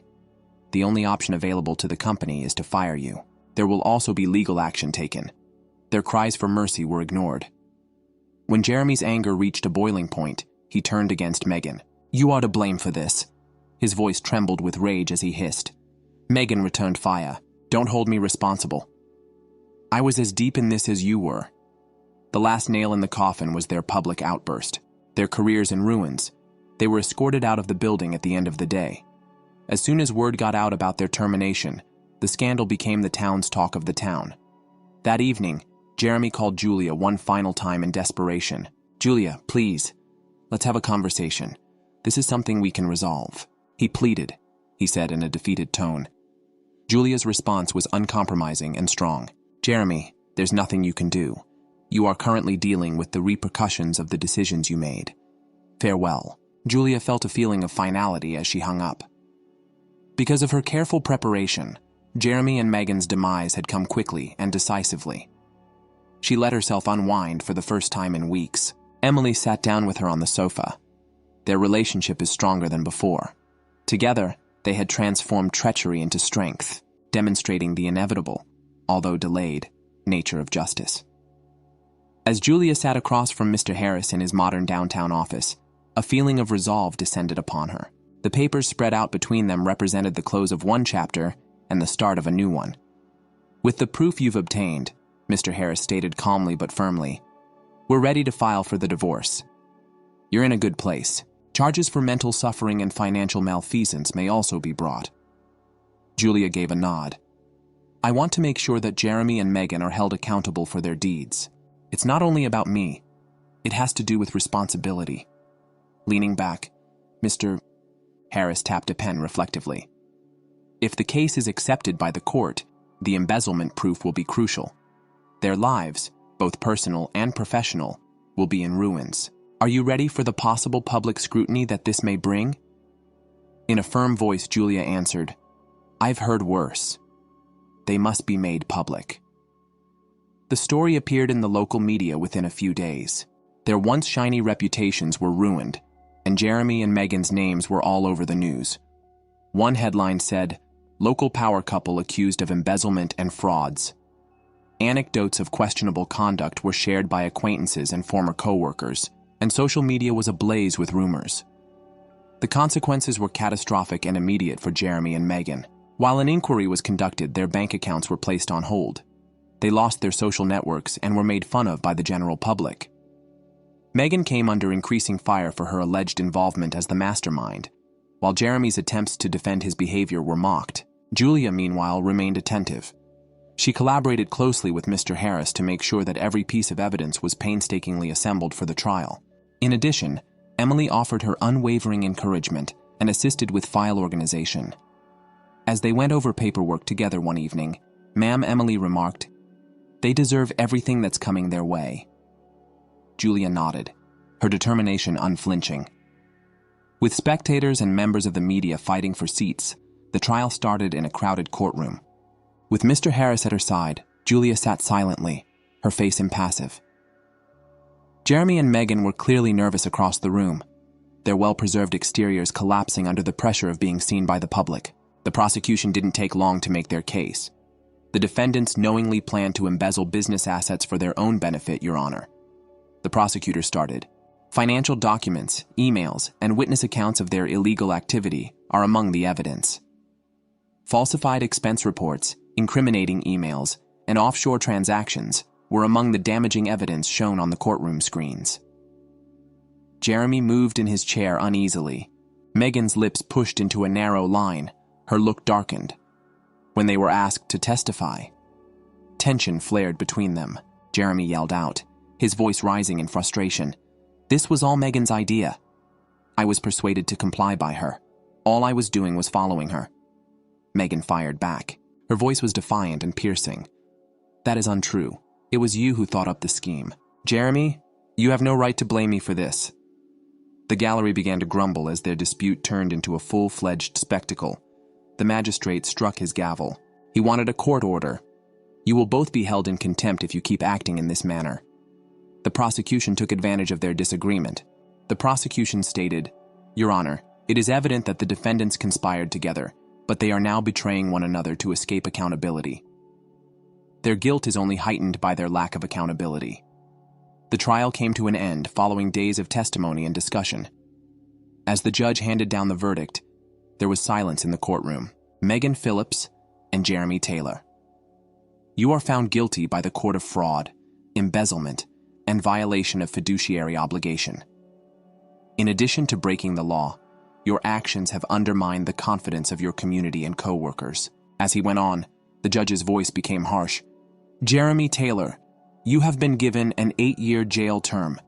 The only option available to the company is to fire you. There will also be legal action taken. Their cries for mercy were ignored. When Jeremy's anger reached a boiling point, he turned against Megan. You are to blame for this. His voice trembled with rage as he hissed. Megan returned fire. Don't hold me responsible. I was as deep in this as you were. The last nail in the coffin was their public outburst, their careers in ruins. They were escorted out of the building at the end of the day. As soon as word got out about their termination, the scandal became the town's talk of the town. That evening, Jeremy called Julia one final time in desperation. Julia, please, let's have a conversation. This is something we can resolve. He pleaded, he said in a defeated tone. Julia's response was uncompromising and strong. Jeremy, there's nothing you can do. You are currently dealing with the repercussions of the decisions you made. Farewell. Julia felt a feeling of finality as she hung up. Because of her careful preparation, Jeremy and Megan's demise had come quickly and decisively. She let herself unwind for the first time in weeks. Emily sat down with her on the sofa. Their relationship is stronger than before. Together, they had transformed treachery into strength, demonstrating the inevitable, although delayed, nature of justice. As Julia sat across from Mr. Harris in his modern downtown office, a feeling of resolve descended upon her. The papers spread out between them represented the close of one chapter and the start of a new one. With the proof you've obtained, Mr. Harris stated calmly but firmly, we're ready to file for the divorce. You're in a good place. Charges for mental suffering and financial malfeasance may also be brought. Julia gave a nod. I want to make sure that Jeremy and Megan are held accountable for their deeds. It's not only about me. It has to do with responsibility. Leaning back, Mr. Harris tapped a pen reflectively. If the case is accepted by the court, the embezzlement proof will be crucial. Their lives, both personal and professional, will be in ruins. Are you ready for the possible public scrutiny that this may bring? In a firm voice, Julia answered, I've heard worse. They must be made public. The story appeared in the local media within a few days. Their once shiny reputations were ruined, and Jeremy and Megan's names were all over the news. One headline said, Local power couple accused of embezzlement and frauds. Anecdotes of questionable conduct were shared by acquaintances and former co-workers, and social media was ablaze with rumors. The consequences were catastrophic and immediate for Jeremy and Megan. While an inquiry was conducted, their bank accounts were placed on hold. They lost their social networks and were made fun of by the general public. Megan came under increasing fire for her alleged involvement as the mastermind, while Jeremy's attempts to defend his behavior were mocked. Julia, meanwhile, remained attentive. She collaborated closely with Mr. Harris to make sure that every piece of evidence was painstakingly assembled for the trial. In addition, Emily offered her unwavering encouragement and assisted with file organization. As they went over paperwork together one evening, Ma'am Emily remarked, They deserve everything that's coming their way. Julia nodded. her determination unflinching. With spectators and members of the media fighting for seats, the trial started in a crowded courtroom. With Mr. Harris at her side, Julia sat silently, her face impassive. Jeremy and Megan were clearly nervous across the room, their well-preserved exteriors collapsing under the pressure of being seen by the public. The prosecution didn't take long to make their case. The defendants knowingly planned to embezzle business assets for their own benefit, Your Honor. The prosecutor started. Financial documents, emails, and witness accounts of their illegal activity are among the evidence. Falsified expense reports, incriminating emails, and offshore transactions were among the damaging evidence shown on the courtroom screens. Jeremy moved in his chair uneasily. Megan's lips pushed into a narrow line, her look darkened. When they were asked to testify, tension flared between them. Jeremy yelled out, his voice rising in frustration. This was all Megan's idea. I was persuaded to comply by her. All I was doing was following her. Megan fired back. Her voice was defiant and piercing. That is untrue. It was you who thought up the scheme. Jeremy, you have no right to blame me for this. The gallery began to grumble as their dispute turned into a full-fledged spectacle. The magistrate struck his gavel. He wanted a court order. You will both be held in contempt if you keep acting in this manner. The prosecution took advantage of their disagreement. The prosecution stated, Your Honor, it is evident that the defendants conspired together, but they are now betraying one another to escape accountability. Their guilt is only heightened by their lack of accountability. The trial came to an end following days of testimony and discussion. As the judge handed down the verdict, there was silence in the courtroom. Megan Phillips and Jeremy Taylor. You are found guilty by the court of fraud, embezzlement, and violation of fiduciary obligation. In addition to breaking the law, your actions have undermined the confidence of your community and co-workers. As he went on, the judge's voice became harsh. Jeremy Taylor, you have been given an 8-year jail term.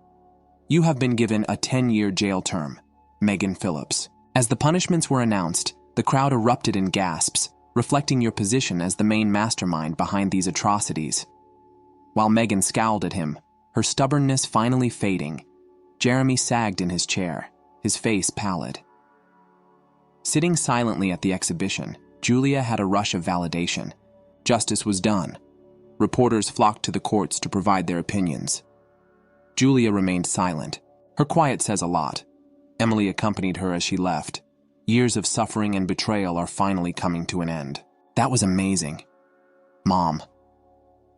You have been given a 10-year jail term. Megan Phillips. As the punishments were announced, the crowd erupted in gasps, reflecting your position as the main mastermind behind these atrocities. While Megan scowled at him, her stubbornness finally fading, Jeremy sagged in his chair, his face pallid. Sitting silently at the exhibition, Julia had a rush of validation. Justice was done. Reporters flocked to the courts to provide their opinions. Julia remained silent. Her quiet says a lot. Emily accompanied her as she left. Years of suffering and betrayal are finally coming to an end. That was amazing. Mom.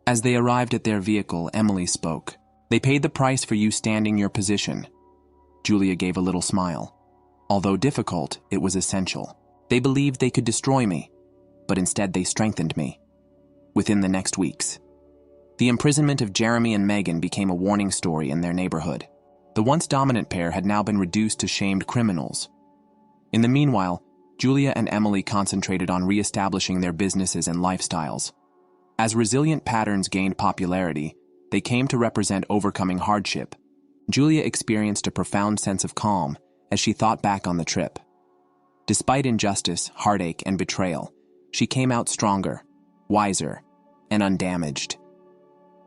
As they arrived at their vehicle, Emily spoke. They paid the price for you standing your position. Julia gave a little smile. Although difficult, it was essential. They believed they could destroy me, but instead they strengthened me. Within the next weeks, the imprisonment of Jeremy and Megan became a warning story in their neighborhood. The once dominant pair had now been reduced to shamed criminals. In the meanwhile, Julia and Emily concentrated on re-establishing their businesses and lifestyles. As resilient patterns gained popularity, they came to represent overcoming hardship. Julia experienced a profound sense of calm as she thought back on the trip. Despite injustice, heartache, and betrayal, she came out stronger, wiser, and undamaged.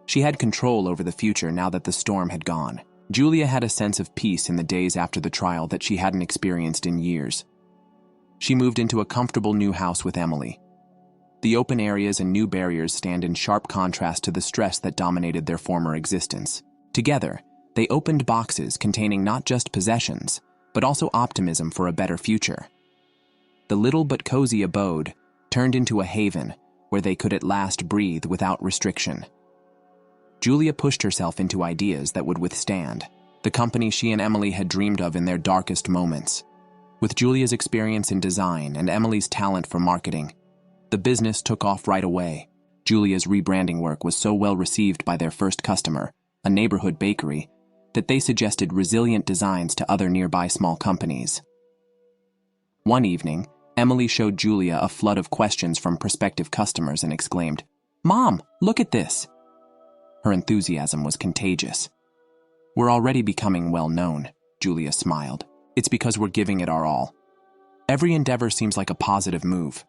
She had control over the future now that the storm had gone. Julia had a sense of peace in the days after the trial that she hadn't experienced in years. She moved into a comfortable new house with Emily. The open areas and new barriers stand in sharp contrast to the stress that dominated their former existence. Together, they opened boxes containing not just possessions, but also optimism for a better future. The little but cozy abode turned into a haven where they could at last breathe without restriction. Julia pushed herself into ideas that would withstand the company she and Emily had dreamed of in their darkest moments. With Julia's experience in design and Emily's talent for marketing, the business took off right away. Julia's rebranding work was so well received by their first customer, a neighborhood bakery, that they suggested resilient designs to other nearby small companies. One evening, Emily showed Julia a flood of questions from prospective customers and exclaimed, "Mom, look at this!" Her enthusiasm was contagious. "We're already becoming well known," Julia smiled. "It's because we're giving it our all. Every endeavor seems like a positive move."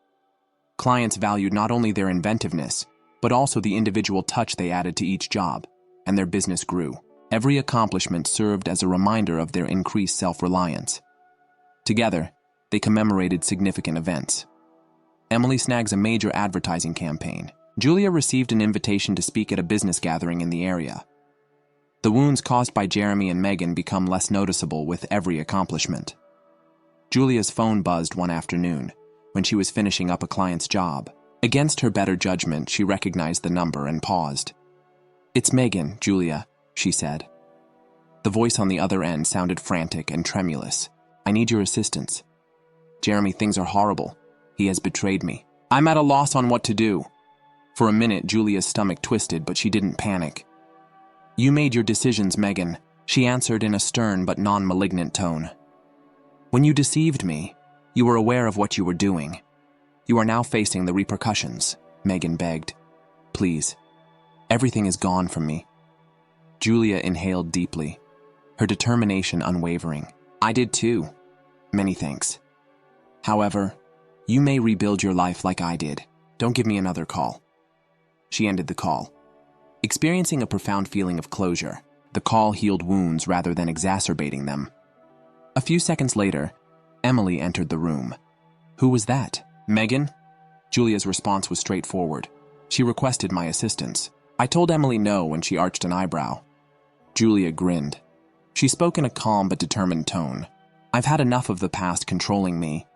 Clients valued not only their inventiveness, but also the individual touch they added to each job, and their business grew. Every accomplishment served as a reminder of their increased self-reliance. Together, they commemorated significant events. Emily snags a major advertising campaign. Julia received an invitation to speak at a business gathering in the area. The wounds caused by Jeremy and Megan become less noticeable with every accomplishment. Julia's phone buzzed one afternoon when she was finishing up a client's job. Against her better judgment, she recognized the number and paused. "It's Megan, Julia," she said. The voice on the other end sounded frantic and tremulous. "I need your assistance. Jeremy, things are horrible. He has betrayed me. I'm at a loss on what to do." For a minute, Julia's stomach twisted, but she didn't panic. "You made your decisions, Megan," she answered in a stern but non-malignant tone. "When you deceived me, you were aware of what you were doing. You are now facing the repercussions," Megan begged. "Please. Everything is gone from me." Julia inhaled deeply, her determination unwavering. "I did too. Many thanks. However, you may rebuild your life like I did. Don't give me another call." She ended the call. Experiencing a profound feeling of closure, the call healed wounds rather than exacerbating them. A few seconds later, Emily entered the room. "Who was that? Megan?" Julia's response was straightforward. "She requested my assistance. I told Emily no when she arched an eyebrow." Julia grinned. She spoke in a calm but determined tone. "I've had enough of the past controlling me."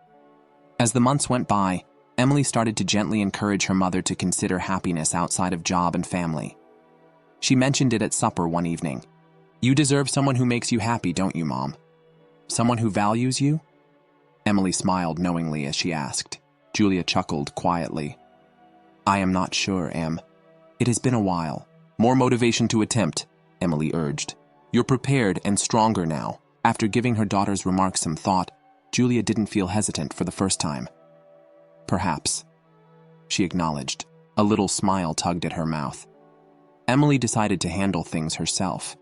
As the months went by, Emily started to gently encourage her mother to consider happiness outside of job and family. She mentioned it at supper one evening. "You deserve someone who makes you happy, don't you, Mom? Someone who values you?" Emily smiled knowingly as she asked. Julia chuckled quietly. "I am not sure, Em. It has been a while." "More motivation to attempt," Emily urged. "You're prepared and stronger now." After giving her daughter's remarks some thought, Julia didn't feel hesitant for the first time. "Perhaps," she acknowledged. A little smile tugged at her mouth. Emily decided to handle things herself,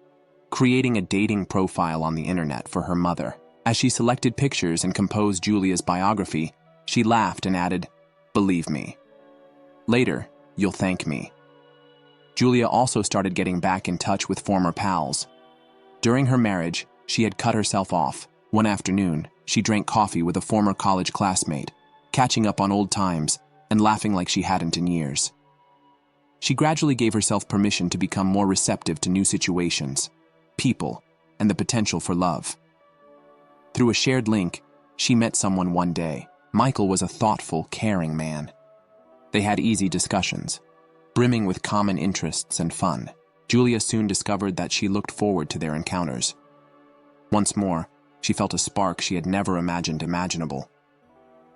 creating a dating profile on the internet for her mother. As she selected pictures and composed Julia's biography, she laughed and added, "Believe me. Later, you'll thank me." Julia also started getting back in touch with former pals. During her marriage, she had cut herself off. One afternoon, she drank coffee with a former college classmate, catching up on old times and laughing like she hadn't in years. She gradually gave herself permission to become more receptive to new situations, people, and the potential for love. Through a shared link, she met someone one day. Michael was a thoughtful, caring man. They had easy discussions, brimming with common interests and fun. Julia soon discovered that she looked forward to their encounters. Once more, she felt a spark she had never imagined imaginable.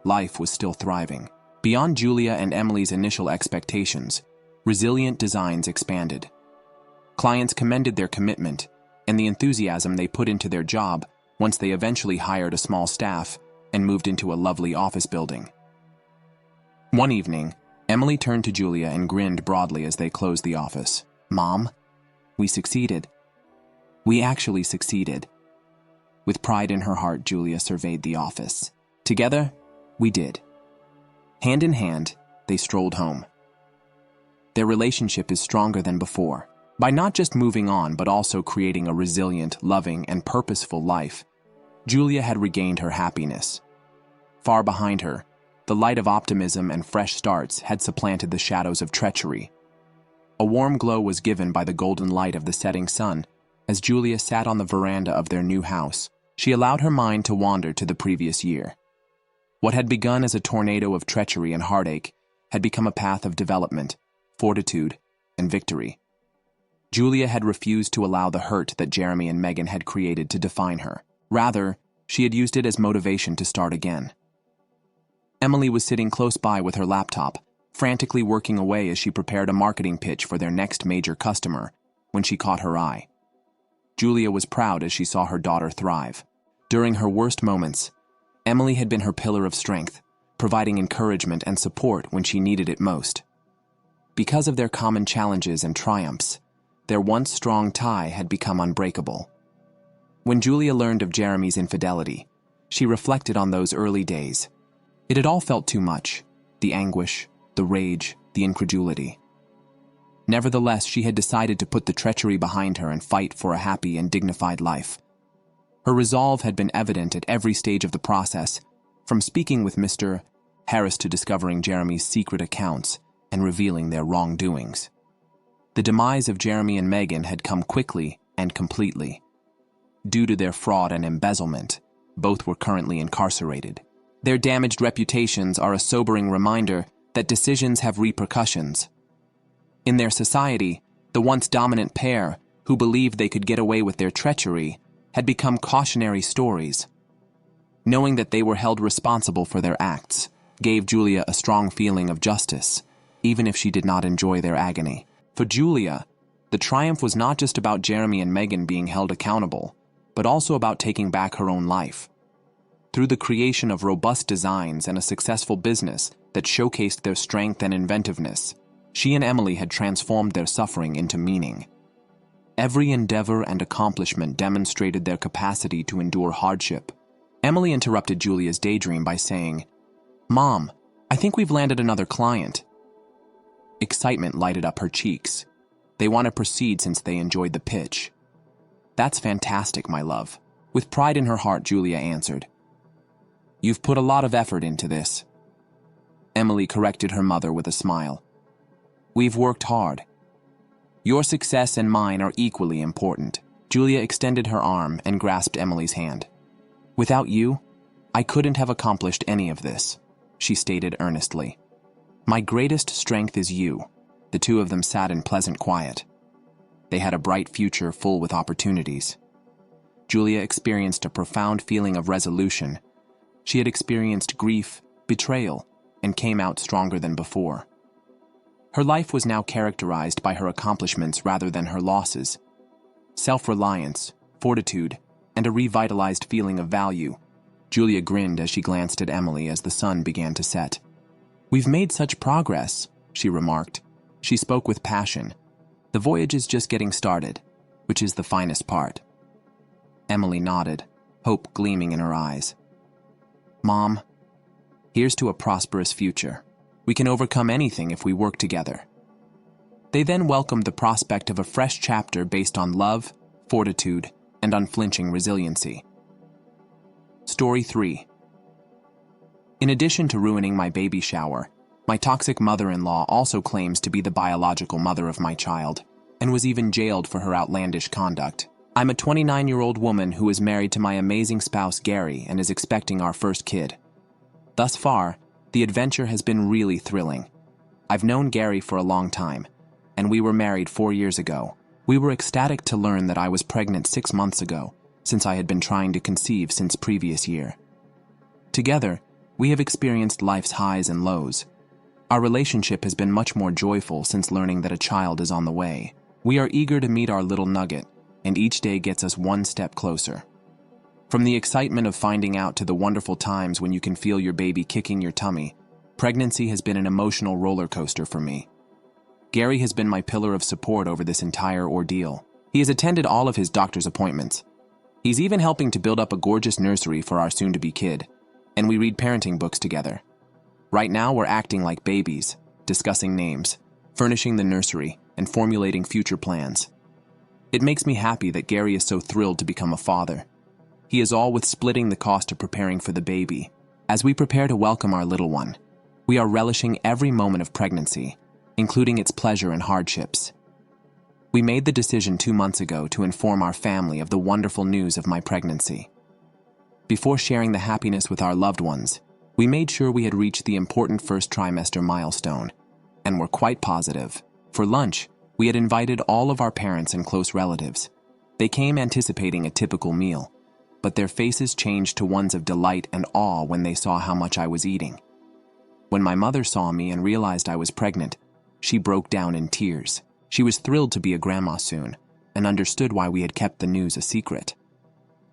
Life was still thriving. Beyond Julia and Emily's initial expectations, resilient designs expanded. Clients commended their commitment and the enthusiasm they put into their job once they eventually hired a small staff and moved into a lovely office building. One evening, Emily turned to Julia and grinned broadly as they closed the office. "Mom, we succeeded. We actually succeeded." With pride in her heart, Julia surveyed the office. "Together, we did." Hand in hand, they strolled home. Their relationship is stronger than before. By not just moving on, but also creating a resilient, loving, and purposeful life, Julia had regained her happiness. Far behind her, the light of optimism and fresh starts had supplanted the shadows of treachery. A warm glow was given by the golden light of the setting sun. As Julia sat on the veranda of their new house, she allowed her mind to wander to the previous year. What had begun as a tornado of treachery and heartache had become a path of development, fortitude, and victory. Julia had refused to allow the hurt that Jeremy and Megan had created to define her. Rather, she had used it as motivation to start again. Emily was sitting close by with her laptop, frantically working away as she prepared a marketing pitch for their next major customer, when she caught her eye. Julia was proud as she saw her daughter thrive. During her worst moments, Emily had been her pillar of strength, providing encouragement and support when she needed it most. Because of their common challenges and triumphs, their once strong tie had become unbreakable. When Julia learned of Jeremy's infidelity, she reflected on those early days. It had all felt too much: the anguish, the rage, the incredulity. Nevertheless, she had decided to put the treachery behind her and fight for a happy and dignified life. Her resolve had been evident at every stage of the process, from speaking with Mr. Harris to discovering Jeremy's secret accounts and revealing their wrongdoings. The demise of Jeremy and Megan had come quickly and completely. Due to their fraud and embezzlement, both were currently incarcerated. Their damaged reputations are a sobering reminder that decisions have repercussions. In their society, the once dominant pair, who believed they could get away with their treachery, had become cautionary stories. Knowing that they were held responsible for their acts gave Julia a strong feeling of justice, even if she did not enjoy their agony. For Julia, the triumph was not just about Jeremy and Megan being held accountable, but also about taking back her own life. Through the creation of robust designs and a successful business that showcased their strength and inventiveness, she and Emily had transformed their suffering into meaning. Every endeavor and accomplishment demonstrated their capacity to endure hardship. Emily interrupted Julia's daydream by saying, "Mom, I think we've landed another client." Excitement lighted up her cheeks. They want to proceed since they enjoyed the pitch. "That's fantastic, my love." With pride in her heart, Julia answered. "You've put a lot of effort into this." Emily corrected her mother with a smile. "We've worked hard. Your success and mine are equally important." Julia extended her arm and grasped Emily's hand. "Without you, I couldn't have accomplished any of this," she stated earnestly. "My greatest strength is you." The two of them sat in pleasant quiet. They had a bright future full with opportunities. Julia experienced a profound feeling of resolution. She had experienced grief, betrayal, and came out stronger than before. Her life was now characterized by her accomplishments rather than her losses. Self-reliance, fortitude, and a revitalized feeling of value. Julia grinned as she glanced at Emily as the sun began to set. "We've made such progress," she remarked. She spoke with passion. "The voyage is just getting started, which is the finest part." Emily nodded, hope gleaming in her eyes. "Mom, here's to a prosperous future. We can overcome anything if we work together." They then welcomed the prospect of a fresh chapter based on love, fortitude, and unflinching resiliency. Story 3. In addition to ruining my baby shower, my toxic mother-in-law also claims to be the biological mother of my child, and was even jailed for her outlandish conduct. I'm a 29-year-old woman who is married to my amazing spouse Gary and is expecting our first kid. Thus far, the adventure has been really thrilling. I've known Gary for a long time, and we were married 4 years ago. We were ecstatic to learn that I was pregnant 6 months ago, since I had been trying to conceive since previous year. Together, we have experienced life's highs and lows. Our relationship has been much more joyful since learning that a child is on the way. We are eager to meet our little nugget, and each day gets us one step closer. From the excitement of finding out to the wonderful times when you can feel your baby kicking your tummy, pregnancy has been an emotional roller coaster for me. Gary has been my pillar of support over this entire ordeal. He has attended all of his doctor's appointments. He's even helping to build up a gorgeous nursery for our soon-to-be kid, and we read parenting books together. Right now, we're acting like babies, discussing names, furnishing the nursery, and formulating future plans. It makes me happy that Gary is so thrilled to become a father. He is all with splitting the cost of preparing for the baby. As we prepare to welcome our little one, we are relishing every moment of pregnancy, including its pleasure and hardships. We made the decision 2 months ago to inform our family of the wonderful news of my pregnancy. Before sharing the happiness with our loved ones, we made sure we had reached the important first trimester milestone, and were quite positive. For lunch, we had invited all of our parents and close relatives. They came anticipating a typical meal, but their faces changed to ones of delight and awe when they saw how much I was eating. When my mother saw me and realized I was pregnant, she broke down in tears. She was thrilled to be a grandma soon, and understood why we had kept the news a secret.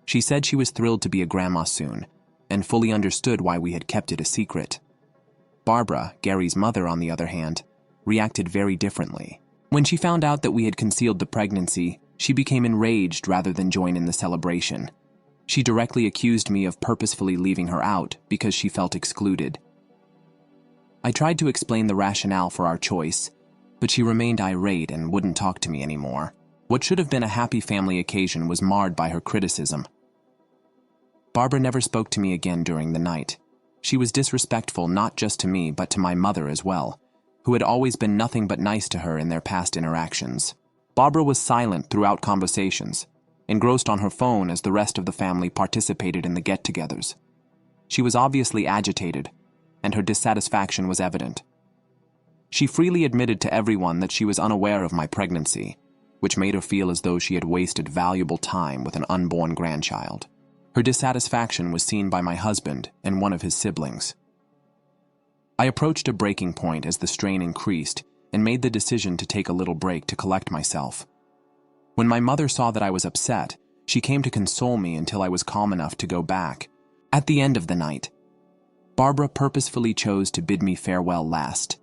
She said she was thrilled to be a grandma soon, and fully understood why we had kept it a secret. Barbara, Gary's mother, on the other hand, reacted very differently. When she found out that we had concealed the pregnancy, she became enraged rather than join in the celebration. She directly accused me of purposefully leaving her out because she felt excluded. I tried to explain the rationale for our choice, but she remained irate and wouldn't talk to me anymore. What should have been a happy family occasion was marred by her criticism. Barbara never spoke to me again during the night. She was disrespectful not just to me but to my mother as well, who had always been nothing but nice to her in their past interactions. Barbara was silent throughout conversations, engrossed on her phone as the rest of the family participated in the get-togethers. She was obviously agitated, and her dissatisfaction was evident. She freely admitted to everyone that she was unaware of my pregnancy, which made her feel as though she had wasted valuable time with an unborn grandchild. Her dissatisfaction was seen by my husband and one of his siblings. I approached a breaking point as the strain increased and made the decision to take a little break to collect myself. When my mother saw that I was upset, she came to console me until I was calm enough to go back. At the end of the night, Barbara purposefully chose to bid me farewell last.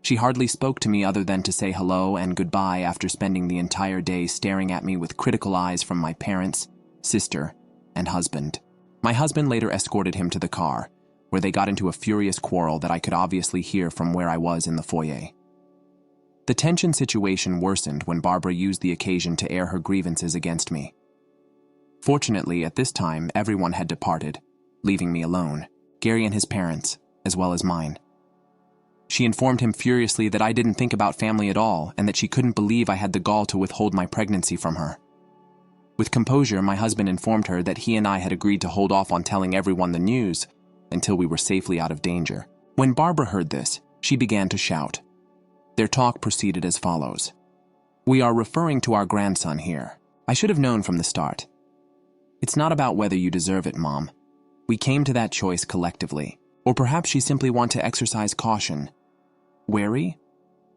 She hardly spoke to me other than to say hello and goodbye after spending the entire day staring at me with critical eyes from my parents, sister, and husband. My husband later escorted him to the car, where they got into a furious quarrel that I could obviously hear from where I was in the foyer. The tension situation worsened when Barbara used the occasion to air her grievances against me. Fortunately, at this time, everyone had departed, leaving me alone, Gary and his parents, as well as mine. She informed him furiously that I didn't think about family at all and that she couldn't believe I had the gall to withhold my pregnancy from her. With composure, my husband informed her that he and I had agreed to hold off on telling everyone the news until we were safely out of danger. When Barbara heard this, she began to shout. Their talk proceeded as follows. "We are referring to our grandson here. I should have known from the start. It's not about whether you deserve it, Mom. We came to that choice collectively. Or perhaps she simply wants to exercise caution. Wary?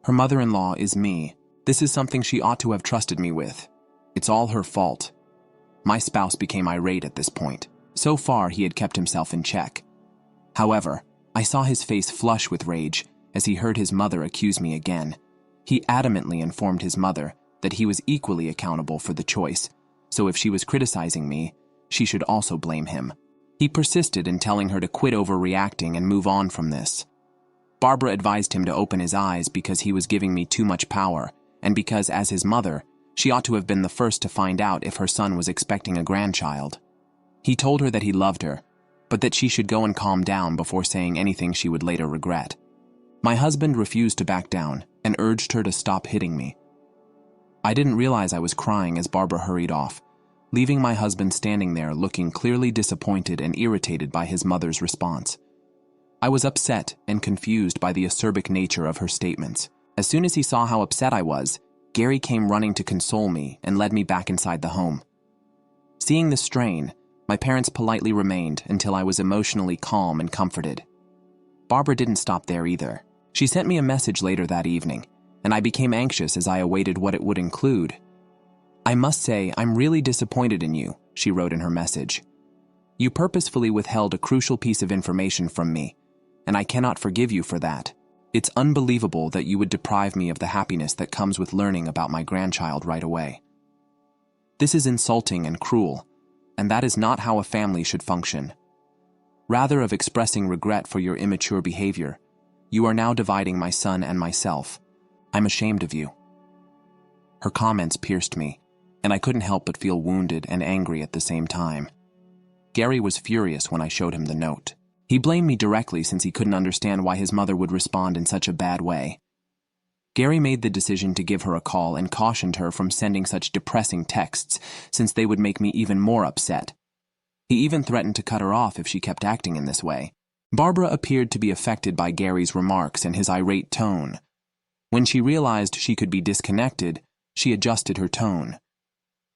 Her mother-in-law is me. This is something she ought to have trusted me with. It's all her fault." My spouse became irate at this point. So far, he had kept himself in check. However, I saw his face flush with rage as he heard his mother accuse me again. He adamantly informed his mother that he was equally accountable for the choice, so if she was criticizing me, she should also blame him. He persisted in telling her to quit overreacting and move on from this. Barbara advised him to open his eyes because he was giving me too much power, and because, as his mother, she ought to have been the first to find out if her son was expecting a grandchild. He told her that he loved her, but that she should go and calm down before saying anything she would later regret. My husband refused to back down and urged her to stop hitting me. I didn't realize I was crying as Barbara hurried off, leaving my husband standing there looking clearly disappointed and irritated by his mother's response. I was upset and confused by the acerbic nature of her statements. As soon as he saw how upset I was, Gary came running to console me and led me back inside the home. Seeing the strain, my parents politely remained until I was emotionally calm and comforted. Barbara didn't stop there either. She sent me a message later that evening, and I became anxious as I awaited what it would include. "I must say, I'm really disappointed in you," she wrote in her message. "You purposefully withheld a crucial piece of information from me, and I cannot forgive you for that. It's unbelievable that you would deprive me of the happiness that comes with learning about my grandchild right away. This is insulting and cruel, and that is not how a family should function. Rather of expressing regret for your immature behavior, you are now dividing my son and myself. I'm ashamed of you." Her comments pierced me, and I couldn't help but feel wounded and angry at the same time. Gary was furious when I showed him the note. He blamed me directly since he couldn't understand why his mother would respond in such a bad way. Gary made the decision to give her a call and cautioned her from sending such depressing texts since they would make me even more upset. He even threatened to cut her off if she kept acting in this way. Barbara appeared to be affected by Gary's remarks and his irate tone. When she realized she could be disconnected, she adjusted her tone.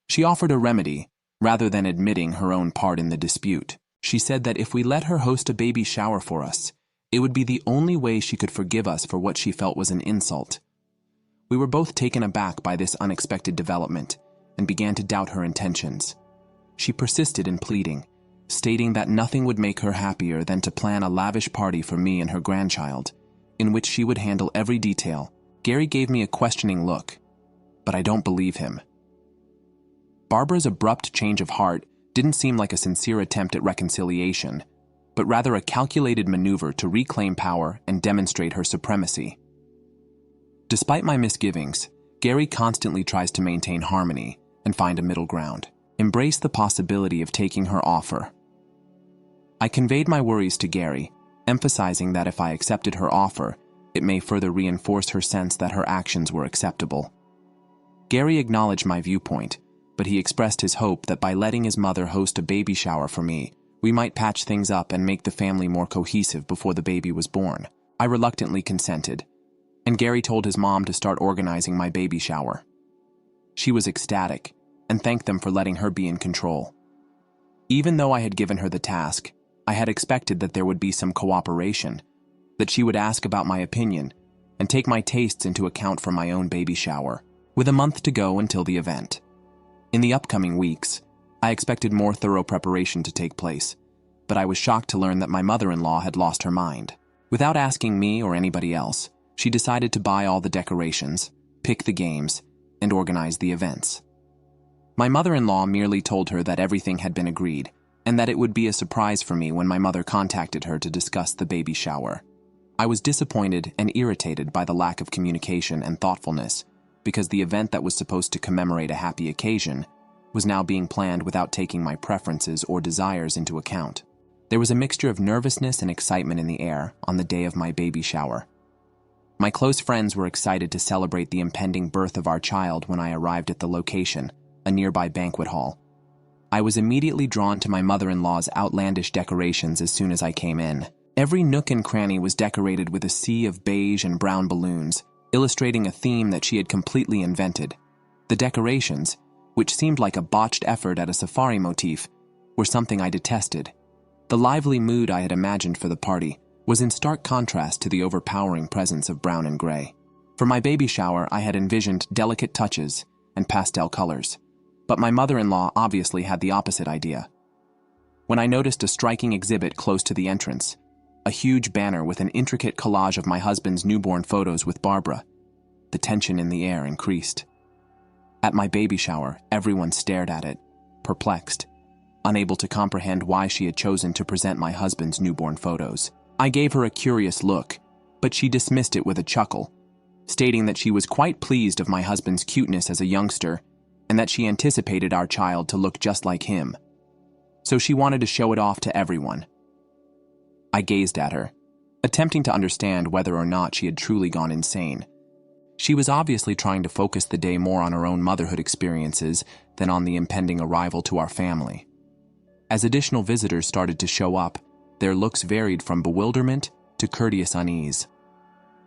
She offered a remedy, rather than admitting her own part in the dispute. She said that if we let her host a baby shower for us, it would be the only way she could forgive us for what she felt was an insult. We were both taken aback by this unexpected development and began to doubt her intentions. She persisted in pleading, stating that nothing would make her happier than to plan a lavish party for me and her grandchild, in which she would handle every detail. Gary gave me a questioning look, but I don't believe him. Barbara's abrupt change of heart didn't seem like a sincere attempt at reconciliation, but rather a calculated maneuver to reclaim power and demonstrate her supremacy. Despite my misgivings, Gary constantly tries to maintain harmony and find a middle ground. Embrace the possibility of taking her offer. I conveyed my worries to Gary, emphasizing that if I accepted her offer, it may further reinforce her sense that her actions were acceptable. Gary acknowledged my viewpoint, but he expressed his hope that by letting his mother host a baby shower for me, we might patch things up and make the family more cohesive before the baby was born. I reluctantly consented, and Gary told his mom to start organizing my baby shower. She was ecstatic and thanked them for letting her be in control. Even though I had given her the task, I had expected that there would be some cooperation, that she would ask about my opinion and take my tastes into account for my own baby shower, with a month to go until the event. In the upcoming weeks, I expected more thorough preparation to take place, but I was shocked to learn that my mother-in-law had lost her mind. Without asking me or anybody else, she decided to buy all the decorations, pick the games, and organize the events. My mother-in-law merely told her that everything had been agreed, and that it would be a surprise for me when my mother contacted her to discuss the baby shower. I was disappointed and irritated by the lack of communication and thoughtfulness, because the event that was supposed to commemorate a happy occasion was now being planned without taking my preferences or desires into account. There was a mixture of nervousness and excitement in the air on the day of my baby shower. My close friends were excited to celebrate the impending birth of our child when I arrived at the location, a nearby banquet hall. I was immediately drawn to my mother-in-law's outlandish decorations as soon as I came in. Every nook and cranny was decorated with a sea of beige and brown balloons, illustrating a theme that she had completely invented. The decorations, which seemed like a botched effort at a safari motif, were something I detested. The lively mood I had imagined for the party was in stark contrast to the overpowering presence of brown and gray. For my baby shower, I had envisioned delicate touches and pastel colors, but my mother-in-law obviously had the opposite idea. When I noticed a striking exhibit close to the entrance, a huge banner with an intricate collage of my husband's newborn photos with Barbara, the tension in the air increased. At my baby shower, everyone stared at it, perplexed, unable to comprehend why she had chosen to present my husband's newborn photos. I gave her a curious look, but she dismissed it with a chuckle, stating that she was quite pleased of my husband's cuteness as a youngster and that she anticipated our child to look just like him. So she wanted to show it off to everyone. I gazed at her, attempting to understand whether or not she had truly gone insane. She was obviously trying to focus the day more on her own motherhood experiences than on the impending arrival to our family. As additional visitors started to show up, their looks varied from bewilderment to courteous unease.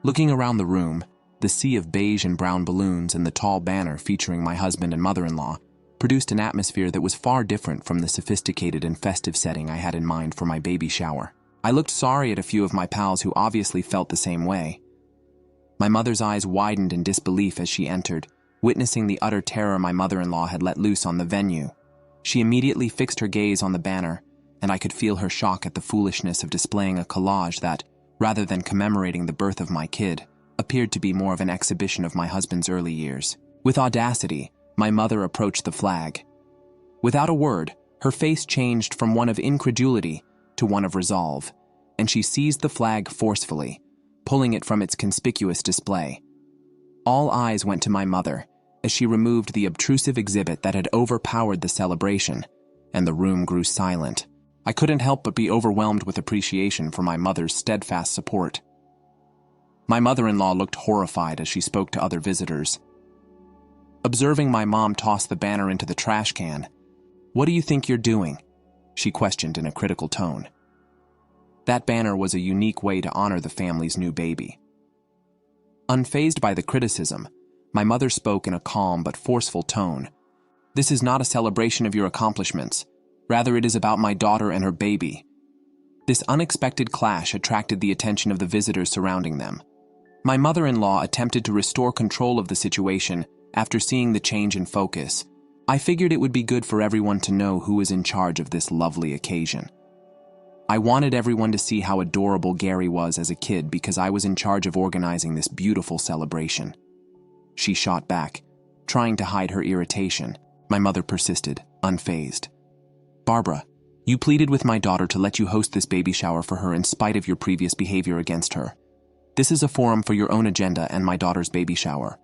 Looking around the room, the sea of beige and brown balloons and the tall banner featuring my husband and mother-in-law produced an atmosphere that was far different from the sophisticated and festive setting I had in mind for my baby shower. I looked sorry at a few of my pals who obviously felt the same way. My mother's eyes widened in disbelief as she entered, witnessing the utter terror my mother-in-law had let loose on the venue. She immediately fixed her gaze on the banner, and I could feel her shock at the foolishness of displaying a collage that, rather than commemorating the birth of my kid, appeared to be more of an exhibition of my husband's early years. With audacity, my mother approached the flag. Without a word, her face changed from one of incredulity to one of resolve, and she seized the flag forcefully, pulling it from its conspicuous display. All eyes went to my mother as she removed the obtrusive exhibit that had overpowered the celebration, and the room grew silent. I couldn't help but be overwhelmed with appreciation for my mother's steadfast support. My mother-in-law looked horrified as she spoke to other visitors. Observing my mom toss the banner into the trash can, "What do you think you're doing?" she questioned in a critical tone. That banner was a unique way to honor the family's new baby. Unfazed by the criticism, my mother spoke in a calm but forceful tone. "This is not a celebration of your accomplishments. Rather, it is about my daughter and her baby." This unexpected clash attracted the attention of the visitors surrounding them. My mother-in-law attempted to restore control of the situation after seeing the change in focus. I figured it would be good for everyone to know who was in charge of this lovely occasion. I wanted everyone to see how adorable Gary was as a kid because I was in charge of organizing this beautiful celebration. She shot back, trying to hide her irritation. My mother persisted, unfazed. "Barbara, you pleaded with my daughter to let you host this baby shower for her in spite of your previous behavior against her. This is a forum for your own agenda and my daughter's baby shower.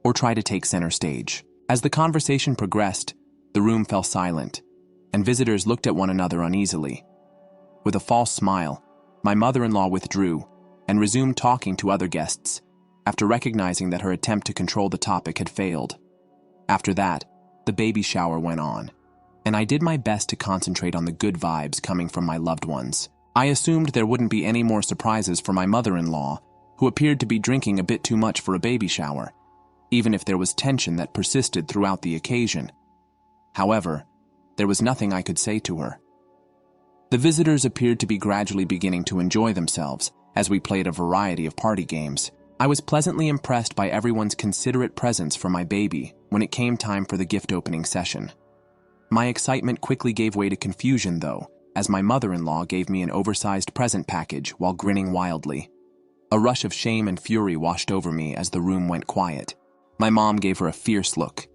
Or try to take center stage. As the conversation progressed, the room fell silent, and visitors looked at one another uneasily. With a false smile, my mother-in-law withdrew and resumed talking to other guests after recognizing that her attempt to control the topic had failed. After that, the baby shower went on, and I did my best to concentrate on the good vibes coming from my loved ones. I assumed there wouldn't be any more surprises for my mother-in-law, who appeared to be drinking a bit too much for a baby shower, even if there was tension that persisted throughout the occasion. However, there was nothing I could say to her. The visitors appeared to be gradually beginning to enjoy themselves as we played a variety of party games. I was pleasantly impressed by everyone's considerate presence for my baby when it came time for the gift opening session. My excitement quickly gave way to confusion, though, as my mother-in-law gave me an oversized present package while grinning wildly. A rush of shame and fury washed over me as the room went quiet. My mom gave her a fierce look.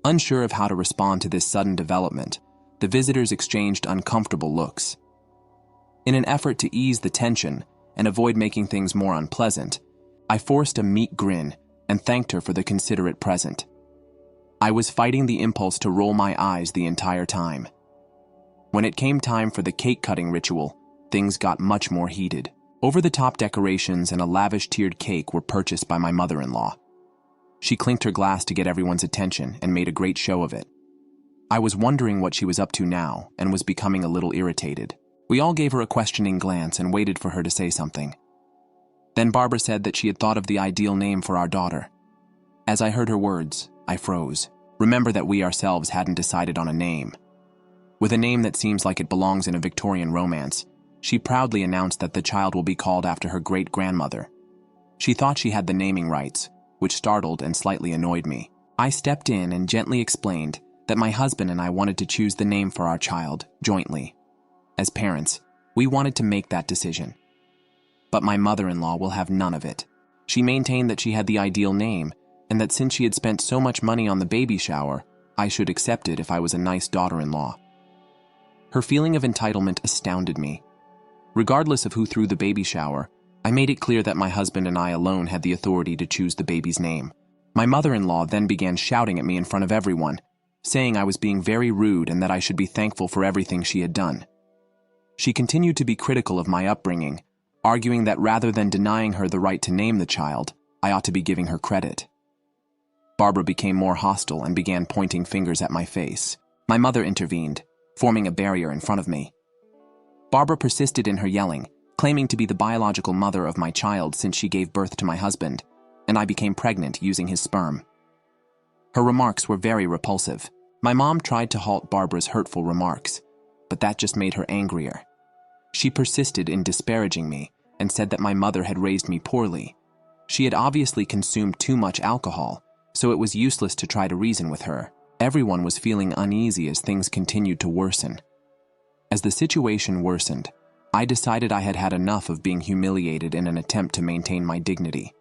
Unsure of how to respond to this sudden development, the visitors exchanged uncomfortable looks. In an effort to ease the tension and avoid making things more unpleasant, I forced a meek grin and thanked her for the considerate present. I was fighting the impulse to roll my eyes the entire time. When it came time for the cake-cutting ritual, things got much more heated. Over-the-top decorations and a lavish tiered cake were purchased by my mother-in-law. She clinked her glass to get everyone's attention and made a great show of it. I was wondering what she was up to now and was becoming a little irritated. We all gave her a questioning glance and waited for her to say something. Then Barbara said that she had thought of the ideal name for our daughter. As I heard her words, I froze. Remember that we ourselves hadn't decided on a name. With a name that seems like it belongs in a Victorian romance, she proudly announced that the child will be called after her great-grandmother. She thought she had the naming rights, which startled and slightly annoyed me. I stepped in and gently explained that my husband and I wanted to choose the name for our child, jointly. As parents, we wanted to make that decision. But my mother-in-law will have none of it. She maintained that she had the ideal name, and that since she had spent so much money on the baby shower, I should accept it if I was a nice daughter-in-law. Her feeling of entitlement astounded me. Regardless of who threw the baby shower, I made it clear that my husband and I alone had the authority to choose the baby's name. My mother-in-law then began shouting at me in front of everyone, saying I was being very rude and that I should be thankful for everything she had done. She continued to be critical of my upbringing, arguing that rather than denying her the right to name the child, I ought to be giving her credit. Barbara became more hostile and began pointing fingers at my face. My mother intervened, forming a barrier in front of me. Barbara persisted in her yelling, claiming to be the biological mother of my child since she gave birth to my husband, and I became pregnant using his sperm. Her remarks were very repulsive. My mom tried to halt Barbara's hurtful remarks, but that just made her angrier. She persisted in disparaging me and said that my mother had raised me poorly. She had obviously consumed too much alcohol, so it was useless to try to reason with her. Everyone was feeling uneasy as things continued to worsen. As the situation worsened, I decided I had had enough of being humiliated in an attempt to maintain my dignity.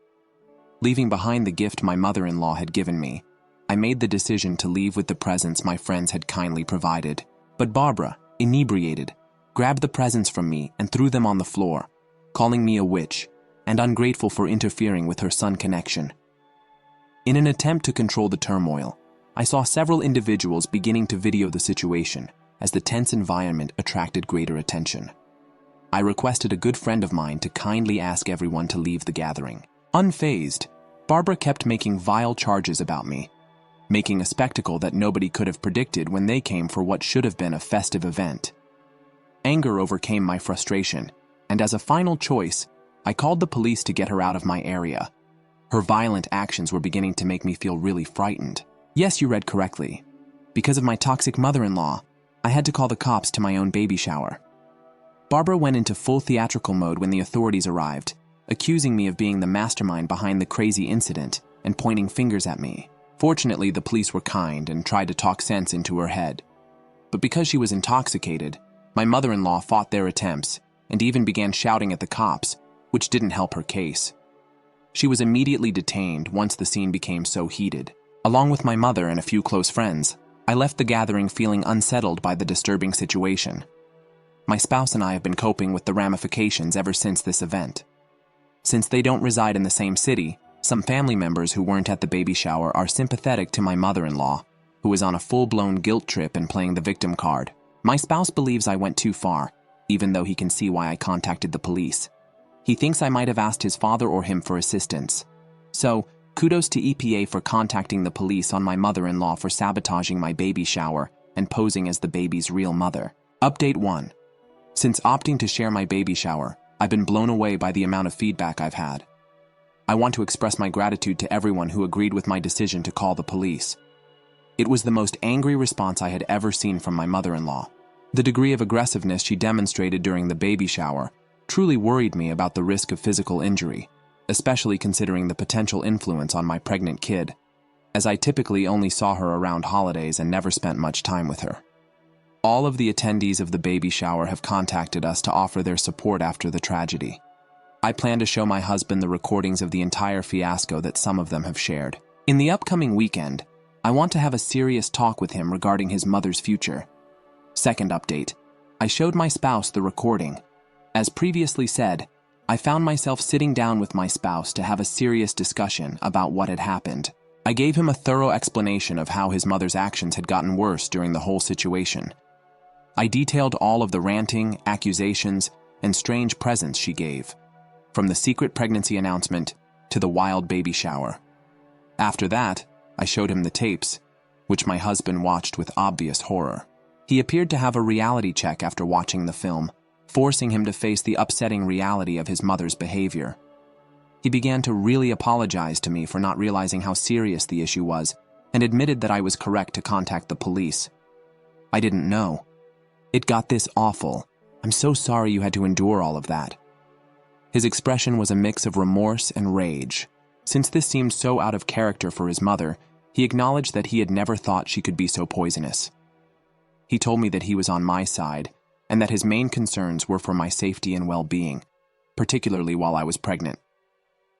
Leaving behind the gift my mother-in-law had given me, I made the decision to leave with the presents my friends had kindly provided. But Barbara, inebriated, grabbed the presents from me and threw them on the floor, calling me a witch and ungrateful for interfering with her son connection. In an attempt to control the turmoil, I saw several individuals beginning to video the situation as the tense environment attracted greater attention. I requested a good friend of mine to kindly ask everyone to leave the gathering. Unfazed, Barbara kept making vile charges about me, making a spectacle that nobody could have predicted when they came for what should have been a festive event. Anger overcame my frustration, and as a final choice, I called the police to get her out of my area. Her violent actions were beginning to make me feel really frightened. Yes, you read correctly. Because of my toxic mother-in-law, I had to call the cops to my own baby shower. Barbara went into full theatrical mode when the authorities arrived, accusing me of being the mastermind behind the crazy incident and pointing fingers at me. Fortunately, the police were kind and tried to talk sense into her head. But because she was intoxicated, my mother-in-law fought their attempts and even began shouting at the cops, which didn't help her case. She was immediately detained once the scene became so heated. Along with my mother and a few close friends, I left the gathering feeling unsettled by the disturbing situation. My spouse and I have been coping with the ramifications ever since this event. Since they don't reside in the same city, some family members who weren't at the baby shower are sympathetic to my mother-in-law, who is on a full-blown guilt trip and playing the victim card. My spouse believes I went too far, even though he can see why I contacted the police. He thinks I might have asked his father or him for assistance. So, kudos to EPA for contacting the police on my mother-in-law for sabotaging my baby shower and posing as the baby's real mother. Update 1. Since opting to share my baby shower, I've been blown away by the amount of feedback I've had. I want to express my gratitude to everyone who agreed with my decision to call the police. It was the most angry response I had ever seen from my mother-in-law. The degree of aggressiveness she demonstrated during the baby shower truly worried me about the risk of physical injury, especially considering the potential influence on my pregnant kid, as I typically only saw her around holidays and never spent much time with her. All of the attendees of the baby shower have contacted us to offer their support after the tragedy. I plan to show my husband the recordings of the entire fiasco that some of them have shared. In the upcoming weekend, I want to have a serious talk with him regarding his mother's future. Second update. I showed my spouse the recording. As previously said, I found myself sitting down with my spouse to have a serious discussion about what had happened. I gave him a thorough explanation of how his mother's actions had gotten worse during the whole situation. I detailed all of the ranting, accusations, and strange presents she gave, from the secret pregnancy announcement to the wild baby shower. After that, I showed him the tapes, which my husband watched with obvious horror. He appeared to have a reality check after watching the film, forcing him to face the upsetting reality of his mother's behavior. He began to really apologize to me for not realizing how serious the issue was and admitted that I was correct to contact the police. I didn't know. It got this awful. I'm so sorry you had to endure all of that. His expression was a mix of remorse and rage. Since this seemed so out of character for his mother, he acknowledged that he had never thought she could be so poisonous. He told me that he was on my side and that his main concerns were for my safety and well-being, particularly while I was pregnant.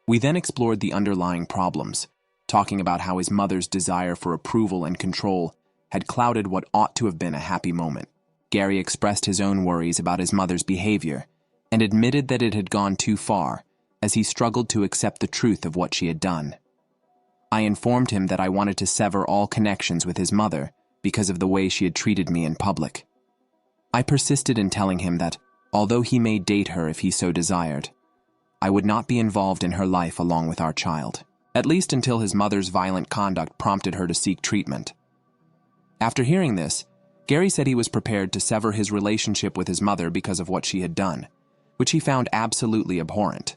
We then explored the underlying problems, talking about how his mother's desire for approval and control had clouded what ought to have been a happy moment. Gary expressed his own worries about his mother's behavior and admitted that it had gone too far, as he struggled to accept the truth of what she had done. I informed him that I wanted to sever all connections with his mother because of the way she had treated me in public. I persisted in telling him that, although he may date her if he so desired, I would not be involved in her life along with our child, at least until his mother's violent conduct prompted her to seek treatment. After hearing this, Gary said he was prepared to sever his relationship with his mother because of what she had done, which he found absolutely abhorrent.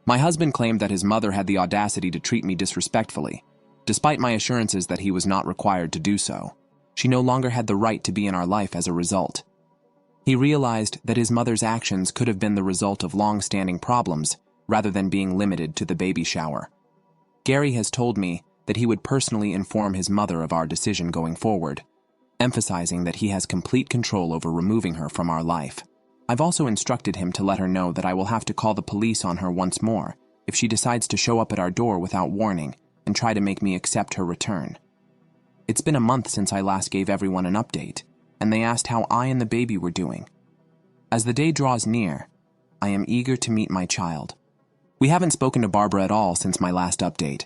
My husband claimed that his mother had the audacity to treat me disrespectfully, despite my assurances that he was not required to do so. She no longer had the right to be in our life as a result. He realized that his mother's actions could have been the result of long-standing problems rather than being limited to the baby shower. Gary has told me that he would personally inform his mother of our decision going forward, emphasizing that he has complete control over removing her from our life. I've also instructed him to let her know that I will have to call the police on her once more if she decides to show up at our door without warning and try to make me accept her return. It's been a month since I last gave everyone an update, and they asked how I and the baby were doing. As the day draws near, I am eager to meet my child. We haven't spoken to Barbara at all since my last update.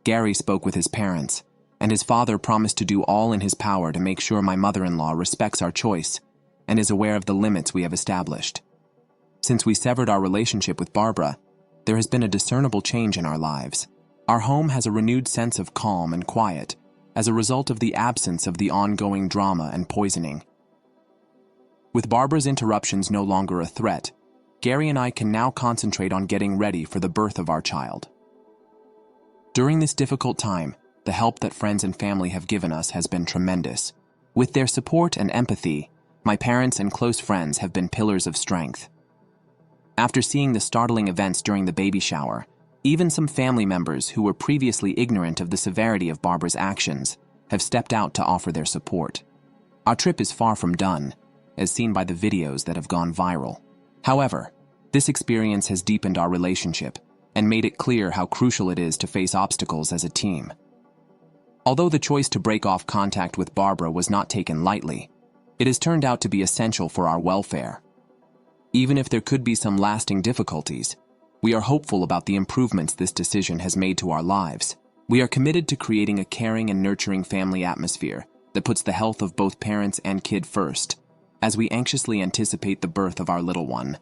Gary spoke with his parents, and his father promised to do all in his power to make sure my mother-in-law respects our choice and is aware of the limits we have established. Since we severed our relationship with Barbara, there has been a discernible change in our lives. Our home has a renewed sense of calm and quiet as a result of the absence of the ongoing drama and poisoning. With Barbara's interruptions no longer a threat, Gary and I can now concentrate on getting ready for the birth of our child. During this difficult time, the help that friends and family have given us has been tremendous. With their support and empathy, my parents and close friends have been pillars of strength. After seeing the startling events during the baby shower, even some family members who were previously ignorant of the severity of Barbara's actions have stepped out to offer their support. Our trip is far from done, as seen by the videos that have gone viral. However, this experience has deepened our relationship and made it clear how crucial it is to face obstacles as a team. Although the choice to break off contact with Barbara was not taken lightly, it has turned out to be essential for our welfare. Even if there could be some lasting difficulties, We are hopeful about the improvements this decision has made to our lives. We are committed to creating a caring and nurturing family atmosphere that puts the health of both parents and kid first. As we anxiously anticipate the birth of our little one,